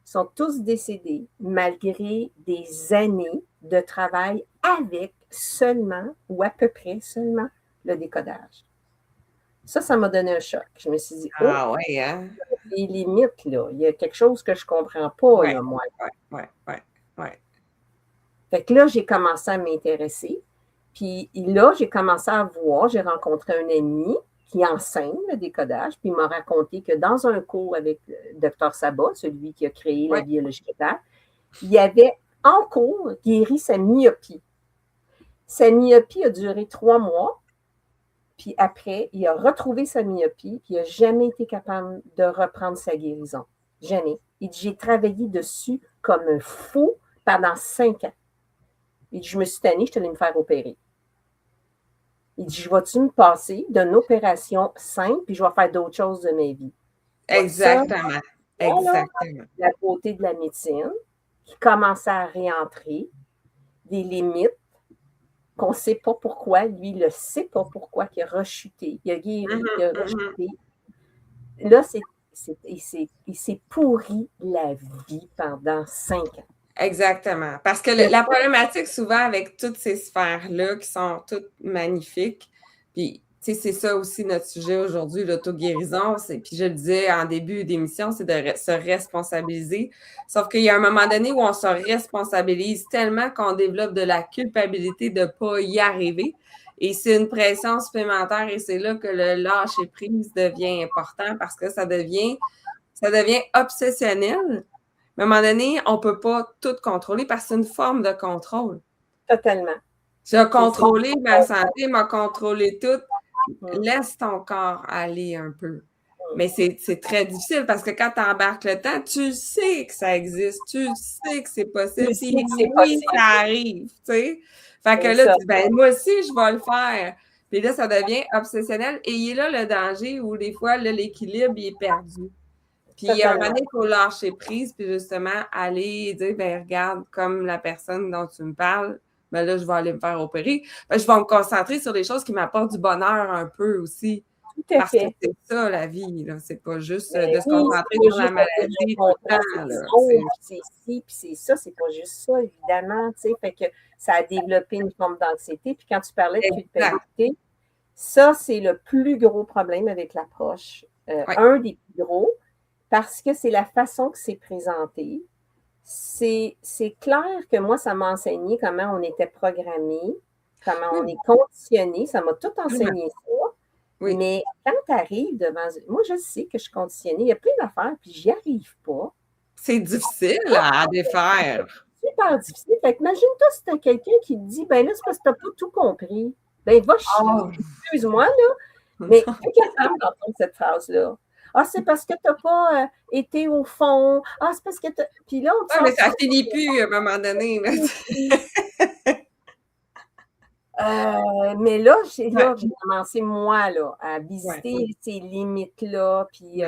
sont tous décédés malgré des années de travail avec seulement ou à peu près seulement le décodage. Ça m'a donné un choc. Je me suis dit, ah ouais, hein? Il y a des limites, là. Il y a quelque chose que je ne comprends pas, là, moi. Ouais. Fait que là, j'ai commencé à m'intéresser. Puis là, j'ai commencé à voir, j'ai rencontré un ami qui enseigne le décodage, puis il m'a raconté que dans un cours avec le Dr Sabat, celui qui a créé la biologie totale, il avait en cours guéri sa myopie. Sa myopie a duré 3 mois, puis après, il a retrouvé sa myopie, puis il n'a jamais été capable de reprendre sa guérison. Jamais. Il dit, j'ai travaillé dessus comme un fou pendant 5 ans. Il dit, je me suis tannée, je suis allée me faire opérer. Il dit, je vais-tu me passer d'une opération simple, puis je vais faire d'autres choses de ma vie. Exactement. Ça, exactement. La beauté de la médecine, qui commençait à réentrer, des limites qu'on ne sait pas pourquoi, lui, il ne sait pas pourquoi, qu'il a rechuté, il a guéri, il a rechuté. Là, il s'est pourri la vie pendant 5 ans. Exactement. Parce que la problématique souvent avec toutes ces sphères-là qui sont toutes magnifiques, puis tu sais, c'est ça aussi notre sujet aujourd'hui, l'auto-guérison. Puis je le disais en début d'émission, c'est de se responsabiliser. Sauf qu'il y a un moment donné où on se responsabilise tellement qu'on développe de la culpabilité de ne pas y arriver. Et c'est une pression supplémentaire et c'est là que le lâcher-prise devient important parce que ça devient obsessionnel. À un moment donné, on ne peut pas tout contrôler parce que c'est une forme de contrôle. Totalement. J'ai contrôlé ma santé, m'a contrôlé tout. Laisse ton corps aller un peu. Mais c'est très difficile parce que quand tu embarques le temps, tu sais que ça existe, tu sais que c'est possible. Oui, ça arrive, tu sais. Fait que là, tu dis, ben moi aussi, je vais le faire. Puis là, ça devient obsessionnel. Et il est là le danger où des fois, l'équilibre, il est perdu. Puis à un moment donné, il faut lâcher prise, puis justement aller dire, ben regarde, comme la personne dont tu me parles, ben là, je vais aller me faire opérer. Ben, je vais me concentrer sur les choses qui m'apportent du bonheur un peu aussi. Tout à fait. Parce que c'est ça, la vie, là. C'est pas juste de se concentrer sur la maladie tout le temps, là. C'est ci, puis c'est ça, c'est pas juste ça, évidemment, tu sais. Fait que ça a développé une forme d'anxiété. Puis quand tu parlais de culpabilité, ça, c'est le plus gros problème avec l'approche. Un des plus gros, parce que c'est la façon que c'est présenté. C'est clair que moi, ça m'a enseigné comment on était programmé, comment on est conditionné. Ça m'a tout enseigné ça. Oui. Mais quand tu arrives devant... Moi, je sais que je suis conditionnée. Il y a plein d'affaires, puis j'y arrive pas. C'est difficile à défaire. C'est super difficile. Fait que imagine-toi si tu as quelqu'un qui te dit, ben là, c'est parce que tu n'as pas tout compris. Ben, va chier. Excuse-moi, là. Mais tu es capable d'entendre cette phrase-là. Ah, c'est parce que tu n'as pas été au fond. Ah, c'est parce que tu as... Puis là, on mais ça finit plus à un moment donné. Mais là, j'ai commencé, moi, là, à visiter ces limites-là. Puis,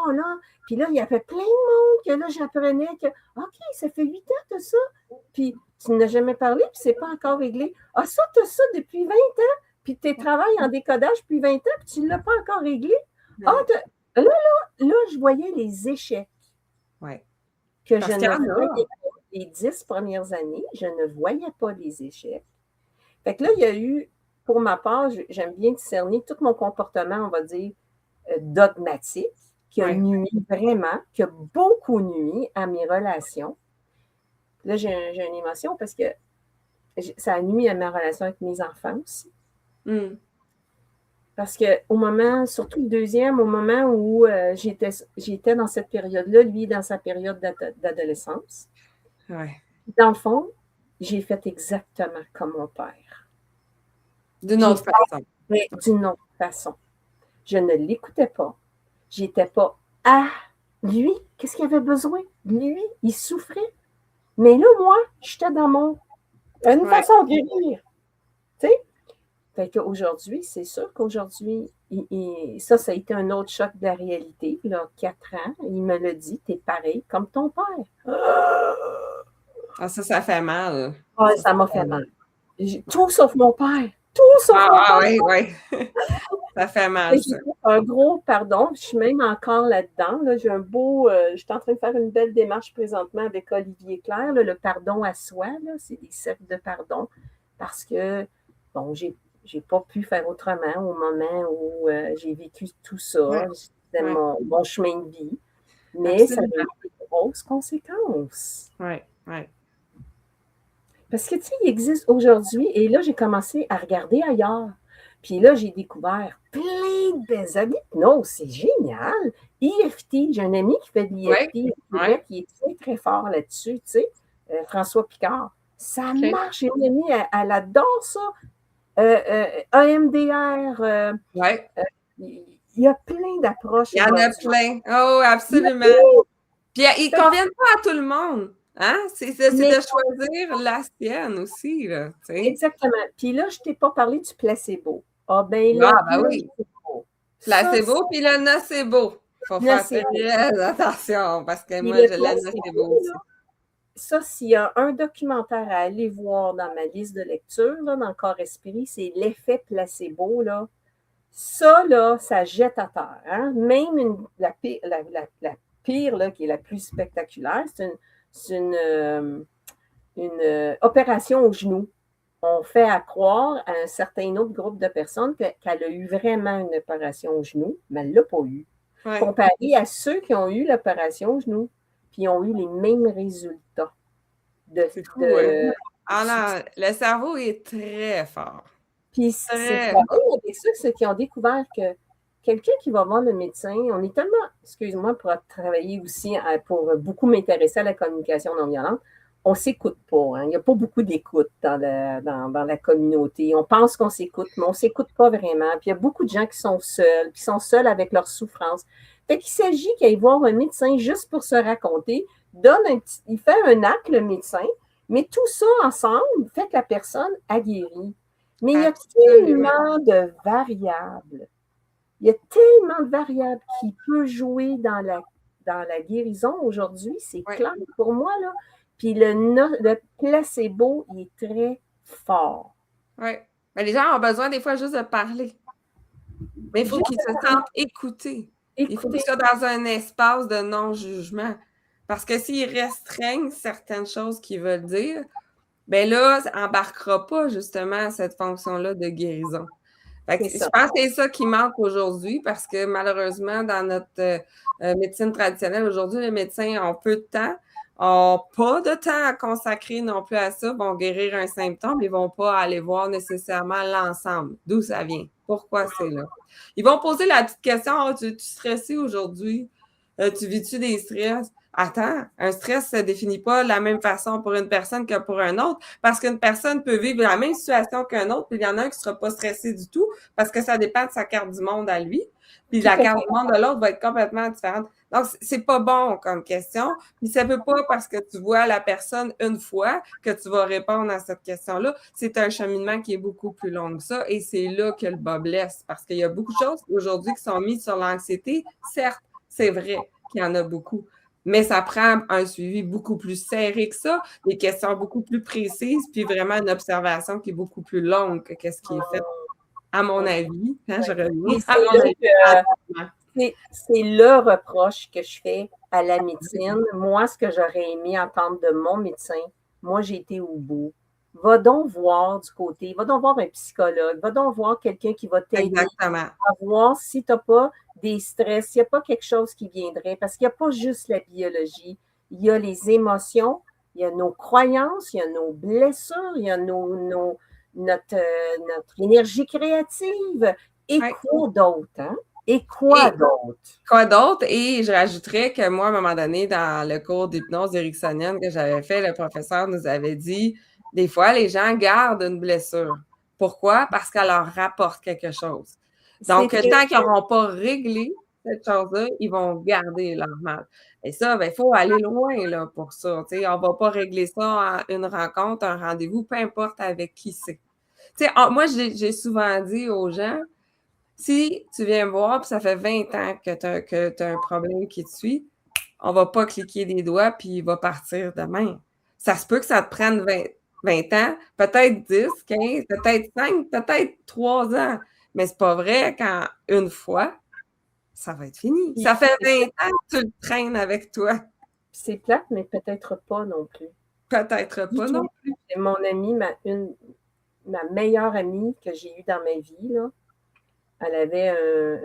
encore là. Puis là, il y avait plein de monde que là, j'apprenais que, OK, ça fait 8 ans, t'as ça. Puis tu n'as jamais parlé, puis c'est pas encore réglé. Ah, ça, t'as ça depuis 20 ans. Puis tu travailles en décodage depuis 20 ans, puis tu ne l'as pas encore réglé. Ah, là, je voyais les échecs. Ouais. Que je ne voyais pas les 10 premières années, je ne voyais pas les échecs. Fait que là, il y a eu, pour ma part, j'aime bien discerner tout mon comportement, on va dire, dogmatique, qui a nuit vraiment, qui a beaucoup nuit à mes relations. Là, j'ai une émotion parce que ça a nuit à ma relation avec mes enfants aussi. Mm. Parce qu'au moment, surtout le deuxième, au moment où j'étais dans cette période-là, lui dans sa période d'adolescence, dans le fond, j'ai fait exactement comme mon père. D'une autre façon. D'une autre façon. Je ne l'écoutais pas. J'étais pas à lui. Qu'est-ce qu'il avait besoin? Lui, il souffrait. Mais là, moi, j'étais dans une façon de guérir. Tu sais? Fait qu'aujourd'hui, c'est sûr qu'aujourd'hui, ça a été un autre choc de la réalité. Là, 4 ans, il me l'a dit, t'es pareil comme ton père. Ah, ça fait mal. Ah, ça m'a fait mal. Tout sauf mon père. Tout sauf mon père. Ah oui. Ça fait mal, ça. Un gros pardon. Je suis même encore là-dedans. Là, j'ai un beau... je suis en train de faire une belle démarche présentement avec Olivier Claire. Là, le pardon à soi, là, c'est des cercles de pardon. Parce que, bon, j'ai pas pu faire autrement au moment où j'ai vécu tout ça. C'était mon chemin de vie. Mais ça a eu des grosses conséquences. Oui. Parce que, tu sais, il existe aujourd'hui, et là, j'ai commencé à regarder ailleurs. Puis là, j'ai découvert plein de belles habits. Non, c'est génial. EFT, j'ai un ami qui fait de l'EFT qui est très, très fort là-dessus, tu sais, François Picard. Ça marche. J'ai une amie, elle adore ça. EMDR. Il y a plein d'approches. Il y en a plein. Oh, absolument. Puis ils ne conviennent pas à tout le monde. Hein? C'est de choisir la sienne aussi. Là, exactement. Puis là, je ne t'ai pas parlé du placebo. Ah, ben là, oui. Placebo, puis le nocebo. Il faut faire très attention parce que moi, je l'ai nocebo aussi. Ça, s'il y a un documentaire à aller voir dans ma liste de lecture, là, dans Corps Esprit, c'est l'effet placebo. Là. Ça, là, ça jette à terre. Hein? Même la pire là, qui est la plus spectaculaire, c'est une opération au genou. On fait à croire à un certain autre groupe de personnes qu'elle a eu vraiment une opération au genou, mais elle ne l'a pas eu. Comparé à ceux qui ont eu l'opération au genou, puis ont eu les mêmes résultats. C'est fou, hein? Alors, le cerveau est très fort. Puis c'est probablement avec ceux qui ont découvert que quelqu'un qui va voir le médecin, on est tellement, excuse-moi, pour travailler aussi, pour beaucoup m'intéresser à la communication non violente, on ne s'écoute pas. Hein? Il n'y a pas beaucoup d'écoute dans la communauté. On pense qu'on s'écoute, mais on ne s'écoute pas vraiment. Puis il y a beaucoup de gens qui sont seuls avec leur souffrance. Fait qu'il s'agit qu'il aille voir un médecin juste pour se raconter, il fait un acte, le médecin, mais tout ça ensemble fait que la personne a guéri. Mais il y a tellement de variables. Il y a tellement de variables qui peuvent jouer dans la guérison aujourd'hui. C'est clair pour moi, là. Puis le placebo, il est très fort. Oui. Mais les gens ont besoin des fois juste de parler. Mais il faut qu'ils se sentent écoutés. Il faut qu'ils soient dans un espace de non-jugement. Parce que s'ils restreignent certaines choses qu'ils veulent dire, bien là, ça n'embarquera pas justement cette fonction-là de guérison. Fait que je pense que c'est ça qui manque aujourd'hui parce que malheureusement, dans notre médecine traditionnelle, aujourd'hui, les médecins ont peu de temps, n'ont pas de temps à consacrer non plus à ça, vont guérir un symptôme, mais ils ne vont pas aller voir nécessairement l'ensemble, d'où ça vient, pourquoi c'est là. Ils vont poser la petite question, oh, tu es stressé aujourd'hui? Tu vis-tu des stress? Attends, un stress ne se définit pas de la même façon pour une personne que pour un autre, parce qu'une personne peut vivre la même situation qu'un autre, puis il y en a un qui ne sera pas stressé du tout, parce que ça dépend de sa carte du monde à lui, puis la carte du monde de l'autre va être complètement différente. Donc, c'est pas bon comme question, puis ça ne veut pas parce que tu vois la personne une fois que tu vas répondre à cette question-là. C'est un cheminement qui est beaucoup plus long que ça, et c'est là que le bas blesse, parce qu'il y a beaucoup de choses aujourd'hui qui sont mises sur l'anxiété, certes, C'est vrai qu'il y en a beaucoup. Mais ça prend un suivi beaucoup plus serré que ça, des questions beaucoup plus précises, puis vraiment une observation qui est beaucoup plus longue que ce qui est fait, à mon avis. Hein, je reviens à mon avis. C'est le reproche que je fais à la médecine. Moi, ce que j'aurais aimé entendre de mon médecin, moi, j'ai été au bout. Va donc voir du côté, va donc voir un psychologue, va donc voir quelqu'un qui va t'aider à voir si tu n'as pas des stress, s'il n'y a pas quelque chose qui viendrait, parce qu'il n'y a pas juste la biologie, il y a les émotions, il y a nos croyances, il y a nos blessures, il y a notre énergie créative. Et quoi d'autre, hein? Et quoi d'autre? Quoi d'autre? Et je rajouterais que moi, à un moment donné, dans le cours d'hypnose ericksonienne que j'avais fait, le professeur nous avait dit, des fois, les gens gardent une blessure. Pourquoi? Parce qu'elle leur rapporte quelque chose. Donc, tant qu'ils n'auront pas réglé cette chose-là, ils vont garder leur mal. Et ça, il faut aller loin là, pour ça. T'sais, on ne va pas régler ça en une rencontre, un rendez-vous, peu importe avec qui c'est. Moi, j'ai souvent dit aux gens, si tu viens me voir et ça fait 20 ans que tu as un problème qui te suit, on ne va pas cliquer des doigts puis il va partir demain. Ça se peut que ça te prenne 20 ans, peut-être 10, 15, peut-être 5, peut-être 3 ans. Mais c'est pas vrai quand une fois, ça va être fini. Ça fait 20 ans que tu le traînes avec toi. C'est plate, mais peut-être pas non plus. Peut-être pas non plus. C'est mon amie, ma meilleure amie que j'ai eue dans ma vie, là. Elle avait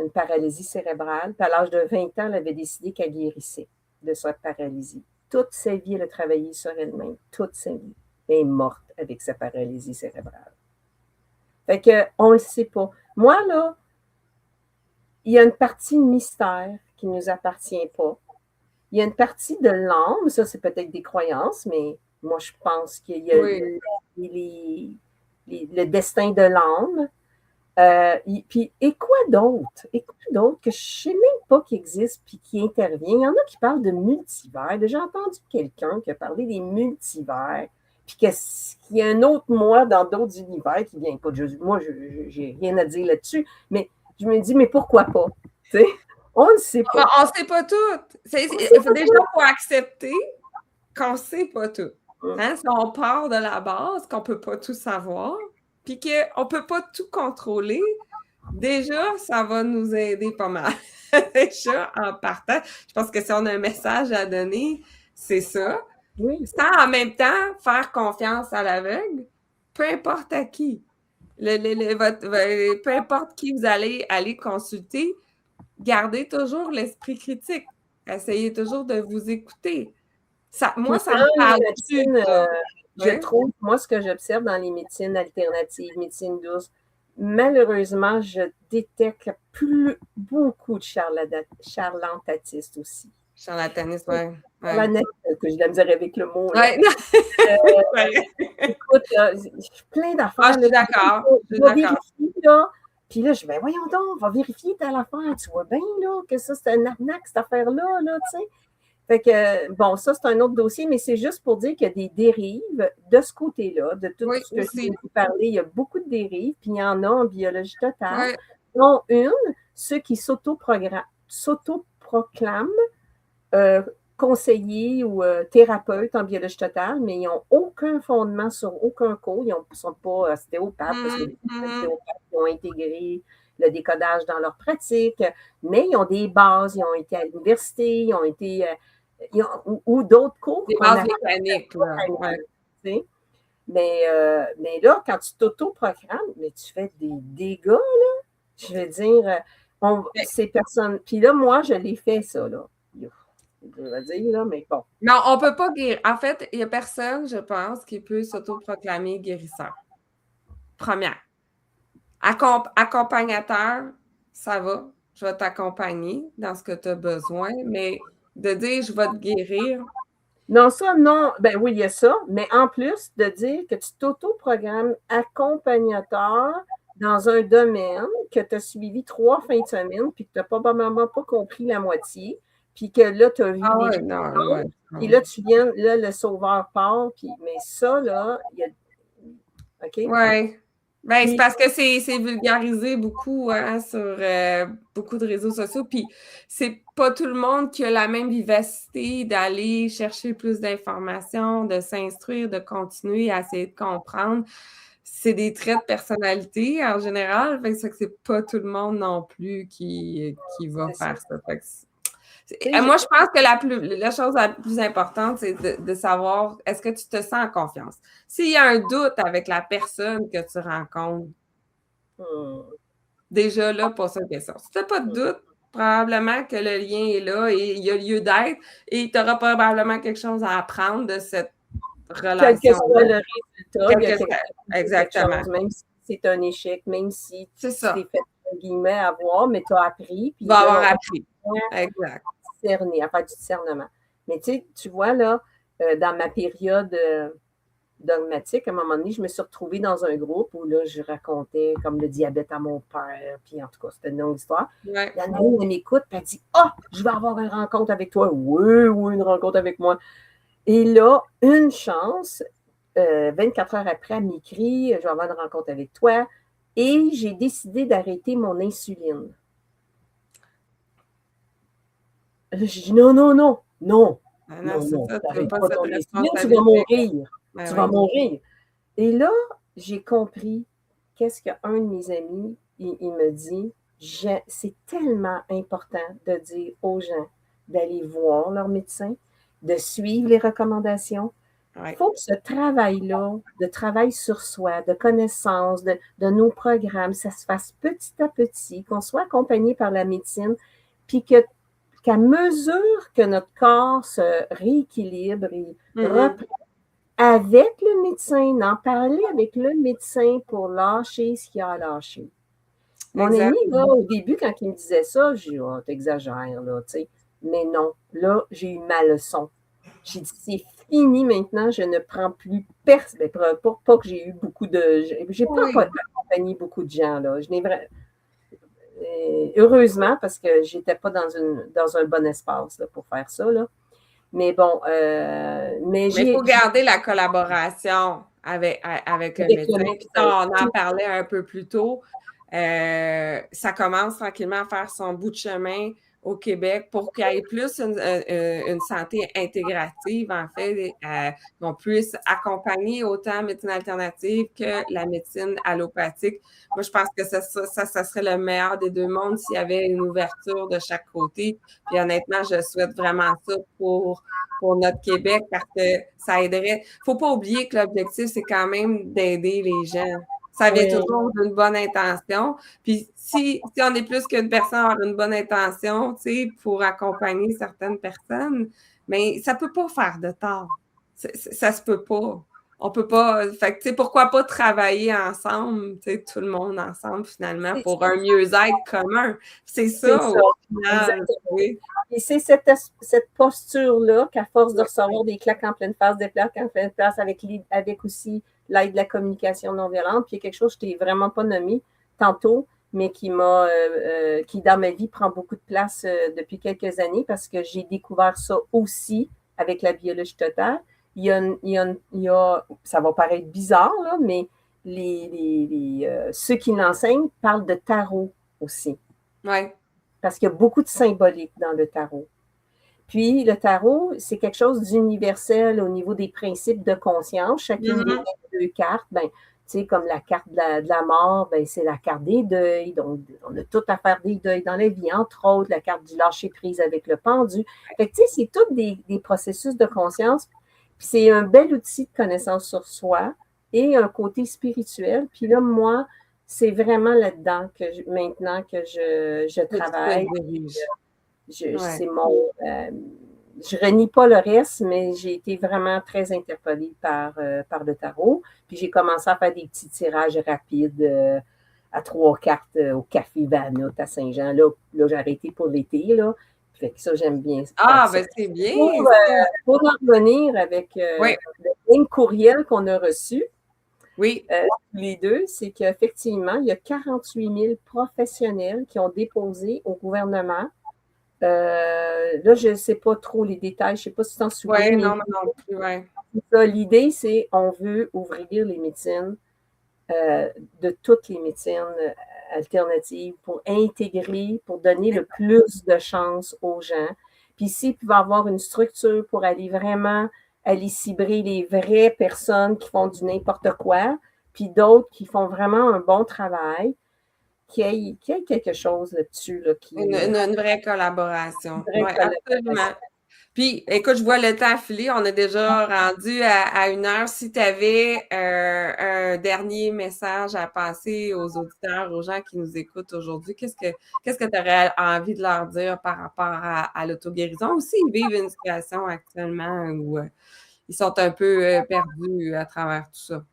une paralysie cérébrale. Puis à l'âge de 20 ans, elle avait décidé qu'elle guérissait de sa paralysie. Toute sa vie, elle a travaillé sur elle-même. Toute sa vie. Elle est morte avec sa paralysie cérébrale. Fait qu'on ne le sait pas. Moi, là, il y a une partie mystère qui ne nous appartient pas. Il y a une partie de l'âme, ça c'est peut-être des croyances, mais moi je pense qu'il y a le destin de l'âme. Puis, et quoi d'autre? Et quoi d'autre que je ne sais même pas qui existe puis qui intervient? Il y en a qui parlent de multivers. J'ai entendu quelqu'un qui a parlé des multivers, puis qu'il y a un autre moi dans d'autres univers qui ne vient pas de Jésus. Moi, je n'ai rien à dire là-dessus, mais je me dis, mais pourquoi pas? Tu sais? On ne sait pas. On ne sait pas tout. Il faut déjà accepter qu'on ne sait pas tout. Hein? Si on part de la base, qu'on ne peut pas tout savoir, puis qu'on ne peut pas tout contrôler, déjà, ça va nous aider pas mal. Déjà, en partant, je pense que si on a un message à donner, c'est ça. Oui. Sans en même temps faire confiance à l'aveugle, peu importe à qui. Peu importe qui vous allez aller consulter, gardez toujours l'esprit critique. Essayez toujours de vous écouter. Moi, ça me parle je trouve, moi, ce que j'observe dans les médecines alternatives, médecine douce, malheureusement, je détecte beaucoup de charlatanistes aussi. Charlatanisme, oui. Que j'ai de la misère avec le mot. Écoute, plein d'affaires. Je suis d'accord. Je vais vérifier, là. Puis là, je dis, ben voyons donc, on va vérifier telle affaire. Tu vois bien, là, que ça, c'est un arnaque, cette affaire-là, là, tu sais. Fait que, bon, ça, c'est un autre dossier, mais c'est juste pour dire qu'il y a des dérives de ce côté-là, de tout ce que je vous parler. Il y a beaucoup de dérives, puis il y en a en biologie totale, dont ceux qui s'autoproclament conseillers ou thérapeutes en biologie totale, mais ils n'ont aucun fondement sur aucun cours. Ils ne sont pas ostéopathes, parce que les ostéopathes ont intégré le décodage dans leur pratique, mais ils ont des bases, ils ont été à l'université, ils ont été... ou d'autres cours. Des bases mécaniques. Mais là, quand tu t'autoprogrammes, mais tu fais des dégâts, là. Je veux dire, ces personnes... Puis là, moi, je l'ai fait, ça, là. Je vais dire, là, mais bon. Non, on ne peut pas guérir. En fait, il n'y a personne, je pense, qui peut s'autoproclamer guérisseur. Première. Accompagnateur, ça va. Je vais t'accompagner dans ce que tu as besoin, mais de dire je vais te guérir. Non, ça, non. Ben oui, il y a ça. Mais en plus, de dire que tu t'autoprogrammes accompagnateur dans un domaine que tu as suivi 3 fins de semaine, puis que tu n'as probablement pas compris la moitié, puis que là, tu as vu et là, tu viens, là, le sauveur part, puis, mais ça, là, il y a... OK? Oui. Ben, c'est Puis, parce que c'est vulgarisé beaucoup hein, sur beaucoup de réseaux sociaux. Puis c'est pas tout le monde qui a la même vivacité d'aller chercher plus d'informations, de s'instruire, de continuer à essayer de comprendre. C'est des traits de personnalité en général. Fait que c'est pas tout le monde non plus qui va c'est ça. faire ça. Fait que Tu sais, moi, je pense que la chose la plus importante, c'est de savoir est-ce que tu te sens en confiance. S'il y a un doute avec la personne que tu rencontres, hum, déjà là, pose une question. Si tu n'as pas de hum. doute, probablement que le lien est là et il y a lieu d'être et tu auras probablement quelque chose à apprendre de cette Quel que soit relation-là. le résultat, il y a quelque Exactement. chose, même si c'est un échec, même si C'est tu t'es ça. fait, entre guillemets, avoir, mais tu as appris, Tu puis vas là, avoir on appris. apprend Exact. à discerner, à faire du discernement. Mais tu vois, là, dans ma période dogmatique, à un moment donné, je me suis retrouvée dans un groupe où là, je racontais comme le diabète à mon père, puis en tout cas, c'était une longue histoire. Ouais. Il y en a une, elle m'écoute, puis elle dit « Ah, je vais avoir une rencontre avec toi. » Oui, oui, une rencontre avec moi. Et là, une chance, 24 heures après, elle m'écrit « Je vais avoir une rencontre avec toi. » Et j'ai décidé d'arrêter mon insuline. Je dis « Non, non, non, non, Ah non, non, c'est non, ça. tu Tu veux n'arrêtes pas pas cette ton insuline, tu vas responsabilité. mourir. Ben Tu oui. vas mourir. » Et là, j'ai compris qu'est-ce qu'un de mes amis, il me dit, c'est tellement important de dire aux gens d'aller voir leur médecin, de suivre les recommandations. Il Ouais. faut que ce travail-là, de travail sur soi, de connaissance, de nos programmes, ça se fasse petit à petit, qu'on soit accompagné par la médecine, puis qu'à mesure que notre corps se rééquilibre et Mhm. reprend avec le médecin, d'en parler avec le médecin pour lâcher ce qu'il y a à lâcher. Mon ami, Exact. là, au début, quand il me disait ça, j'ai dit, oh, t'exagères, là, tu sais. Mais non, là, j'ai eu ma leçon. J'ai dit, c'est fini maintenant, je ne prends plus personne. Pas que j'ai eu beaucoup de. J'ai pas Oui. accompagné beaucoup de gens, là. Je n'ai vraiment. Heureusement, parce que j'étais pas dans un bon espace là, pour faire ça, là. Mais bon, mais Mais il faut garder la collaboration avec le avec le médecin. Puis médecin. ça, on en parlait un peu plus tôt. Ça commence tranquillement à faire son bout de chemin au Québec pour qu'il y ait plus une santé intégrative, en fait, qu'on puisse accompagner autant la médecine alternative que la médecine allopathique. Moi, je pense que ça serait le meilleur des deux mondes s'il y avait une ouverture de chaque côté. Puis honnêtement, je souhaite vraiment ça pour notre Québec parce que ça aiderait. Faut pas oublier que l'objectif, c'est quand même d'aider les gens. Ça vient Oui. toujours d'une bonne intention. Puis si on est plus qu'une personne à avoir une bonne intention, tu sais, pour accompagner certaines personnes, mais ça peut pas faire de tort. Ça se peut pas. On peut pas. Fait que, tu sais, pourquoi pas travailler ensemble, tu sais, tout le monde ensemble, finalement, pour un mieux-être commun. C'est C'est ça, ça, au final. exactement. Oui. Et c'est cette posture-là qu'à force de Ouais. recevoir des claques en pleine face, des claques en pleine face, avec aussi l'aide de la communication non violente, puis il y a quelque chose que je t'ai vraiment pas nommé tantôt, mais qui dans ma vie prend beaucoup de place depuis quelques années parce que j'ai découvert ça aussi avec la biologie totale. Ça va paraître bizarre, là, mais ceux qui l'enseignent parlent de tarot aussi Ouais. parce qu'il y a beaucoup de symbolique dans le tarot. Puis le tarot, c'est quelque chose d'universel au niveau des principes de conscience. Chacune des Mhm. deux cartes, ben, tu sais, comme la carte de la mort, ben, c'est la carte des deuils. Donc, on a tout à faire des deuils dans la vie, entre autres, la carte du lâcher-prise avec le pendu. Fait que, tu sais, c'est tous des processus de conscience. Puis c'est un bel outil de connaissance sur soi et un côté spirituel. Puis là, moi, c'est vraiment là-dedans maintenant que je Que tu te travaille. diriges. Ouais. C'est je renie pas le reste, mais j'ai été vraiment très interpellée par le tarot. Puis j'ai commencé à faire des petits tirages rapides à 3 cartes au Café Vanut à Saint-Jean. Là j'ai arrêté pour l'été, là. Fait que ça, j'aime bien faire Ah, ça. ben c'est bien, Pour, ça. pour en revenir avec Oui, le même courriel qu'on a reçu, oui. tous les deux, c'est qu'effectivement, il y a 48 000 professionnels qui ont déposé au gouvernement. Là, je ne sais pas trop les détails, je ne sais pas si tu t'en Oui, souviens, mais non, mais non plus, ouais. l'idée, c'est on veut ouvrir les médecines de toutes les médecines alternatives pour intégrer, pour donner le plus de chance aux gens. Puis ici, il peut y avoir une structure pour aller vraiment aller cibler les vraies personnes qui font du n'importe quoi, puis d'autres qui font vraiment un bon travail, qu'il y ait quelque chose là-dessus. Là, une vraie collaboration. Une vraie Oui, absolument. Puis, écoute, je vois le temps filer. On est déjà rendu à 1 heure. Si tu avais un dernier message à passer aux auditeurs, aux gens qui nous écoutent aujourd'hui, qu'est-ce que tu aurais envie de leur dire par rapport à l'auto-guérison? Ou s'ils vivent une situation actuellement où ils sont un peu perdus à travers tout ça?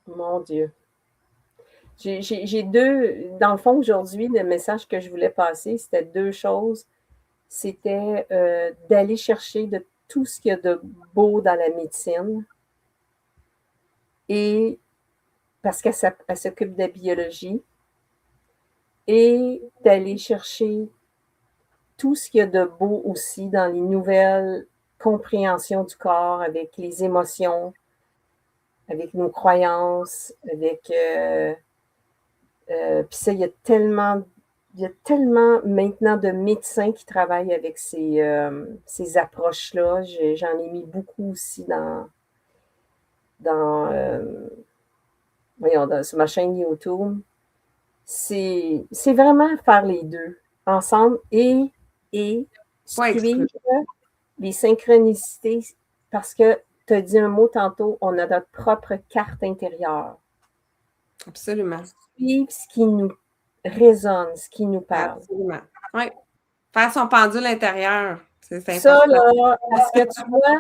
Mon Dieu. J'ai deux, dans le fond, aujourd'hui, le message que je voulais passer, c'était deux choses. C'était d'aller chercher de tout ce qu'il y a de beau dans la médecine. Et parce qu'elle s'occupe de la biologie. Et d'aller chercher tout ce qu'il y a de beau aussi dans les nouvelles compréhensions du corps avec les émotions, avec nos croyances, avec puis ça, il y a tellement maintenant de médecins qui travaillent avec ces approches-là. J'en ai mis beaucoup aussi sur ma chaîne YouTube. C'est vraiment faire les deux ensemble et suivre les synchronicités parce que tu as dit un mot tantôt, on a notre propre carte intérieure. Absolument. Suivre ce qui nous résonne, ce qui nous parle. Absolument. Oui. Faire son pendule intérieur, c'est important. Ça, là, parce que tu vois,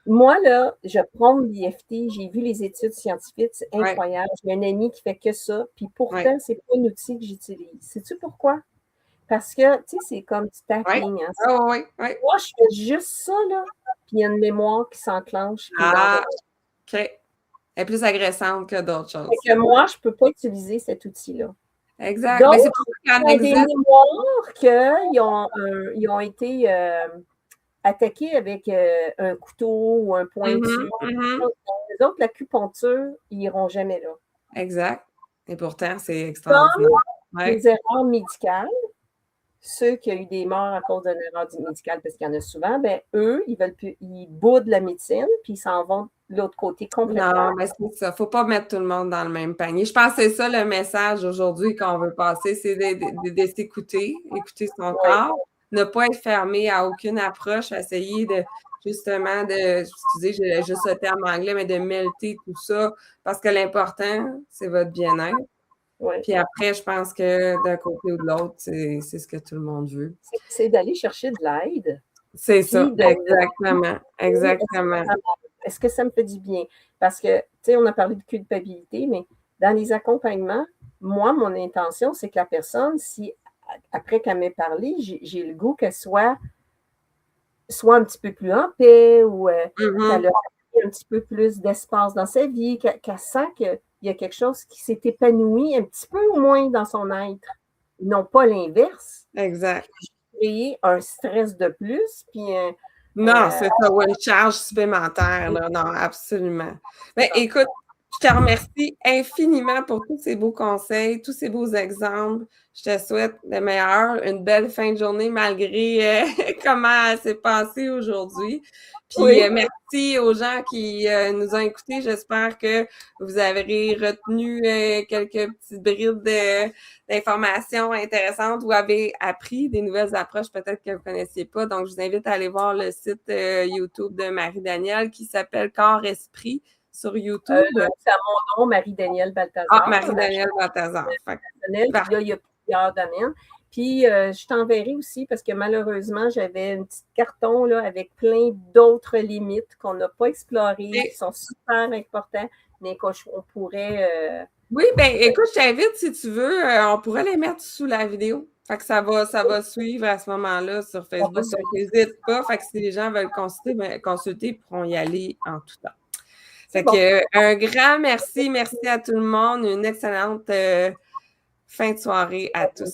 moi, là, je prône l'IFT, j'ai vu les études scientifiques, c'est incroyable. J'ai un ami qui fait que ça, puis pourtant, c'est pas un outil que j'utilise. Sais-tu pourquoi? Parce que, tu sais, c'est comme du tapping. Hein? Oui. Moi, je fais juste ça, là, puis il y a une mémoire qui s'enclenche. OK. Elle est plus agressante que d'autres choses. Fait que moi, je ne peux pas utiliser cet outil-là. Exact. Donc, c'est pour ça qu'il y en des mémoires qu'ils ont été attaqués avec un couteau ou un pointu. Les autres, l'acupuncture, ils n'iront jamais là. Exact. Et pourtant, c'est extraordinaire. Les erreurs médicales, ceux qui ont eu des morts à cause d'une erreur médicale, parce qu'il y en a souvent, ben eux, ils boudent la médecine, puis ils s'en vont de l'autre côté complètement. Non, mais c'est ça. Il ne faut pas mettre tout le monde dans le même panier. Je pense que c'est ça le message aujourd'hui qu'on veut passer, c'est de s'écouter, écouter son corps, ne pas être fermé à aucune approche, essayer de justement excusez, j'ai juste le terme anglais, mais de melter tout ça, parce que l'important, c'est votre bien-être. Puis après, je pense que d'un côté ou de l'autre, c'est ce que tout le monde veut. C'est d'aller chercher de l'aide. C'est ça, exactement. Est-ce que ça me fait du bien? Parce que, tu sais, on a parlé de culpabilité, mais dans les accompagnements, moi, mon intention, c'est que la personne, si après qu'elle m'ait parlé, j'ai le goût qu'elle soit un petit peu plus en paix ou qu'elle a un petit peu plus d'espace dans sa vie, qu'elle sent qu'il y a quelque chose qui s'est épanoui un petit peu au moins dans son être. Non pas l'inverse. Exact. Créer un stress de plus, puis non, c'est ça, une charge supplémentaire. Là. Non, absolument. Mais écoute, je te remercie infiniment pour tous ces beaux conseils, tous ces beaux exemples. Je te souhaite le meilleur, une belle fin de journée malgré comment elle s'est passée aujourd'hui. Puis merci aux gens qui nous ont écoutés. J'espère que vous avez retenu quelques petites brides d'informations intéressantes ou avez appris des nouvelles approches peut-être que vous ne connaissiez pas. Donc, je vous invite à aller voir le site YouTube de Marie-Danielle qui s'appelle Corps-Esprit sur YouTube. C'est à mon nom, Marie-Danielle Balthazar. Marie-Danielle Balthazar. Puis là, il y a plusieurs domaines. Puis, je t'enverrai aussi parce que malheureusement, j'avais un petit carton là, avec plein d'autres limites qu'on n'a pas explorées, qui sont super importantes, mais qu'on pourrait... Oui, bien, écoute, je t'invite si tu veux. On pourrait les mettre sous la vidéo. Fait que ça va suivre à ce moment-là sur Facebook. Donc, n'hésite pas. Fait que si les gens veulent consulter, ils pourront y aller en tout temps. Fait que un grand merci. Merci à tout le monde. Une excellente fin de soirée à tous.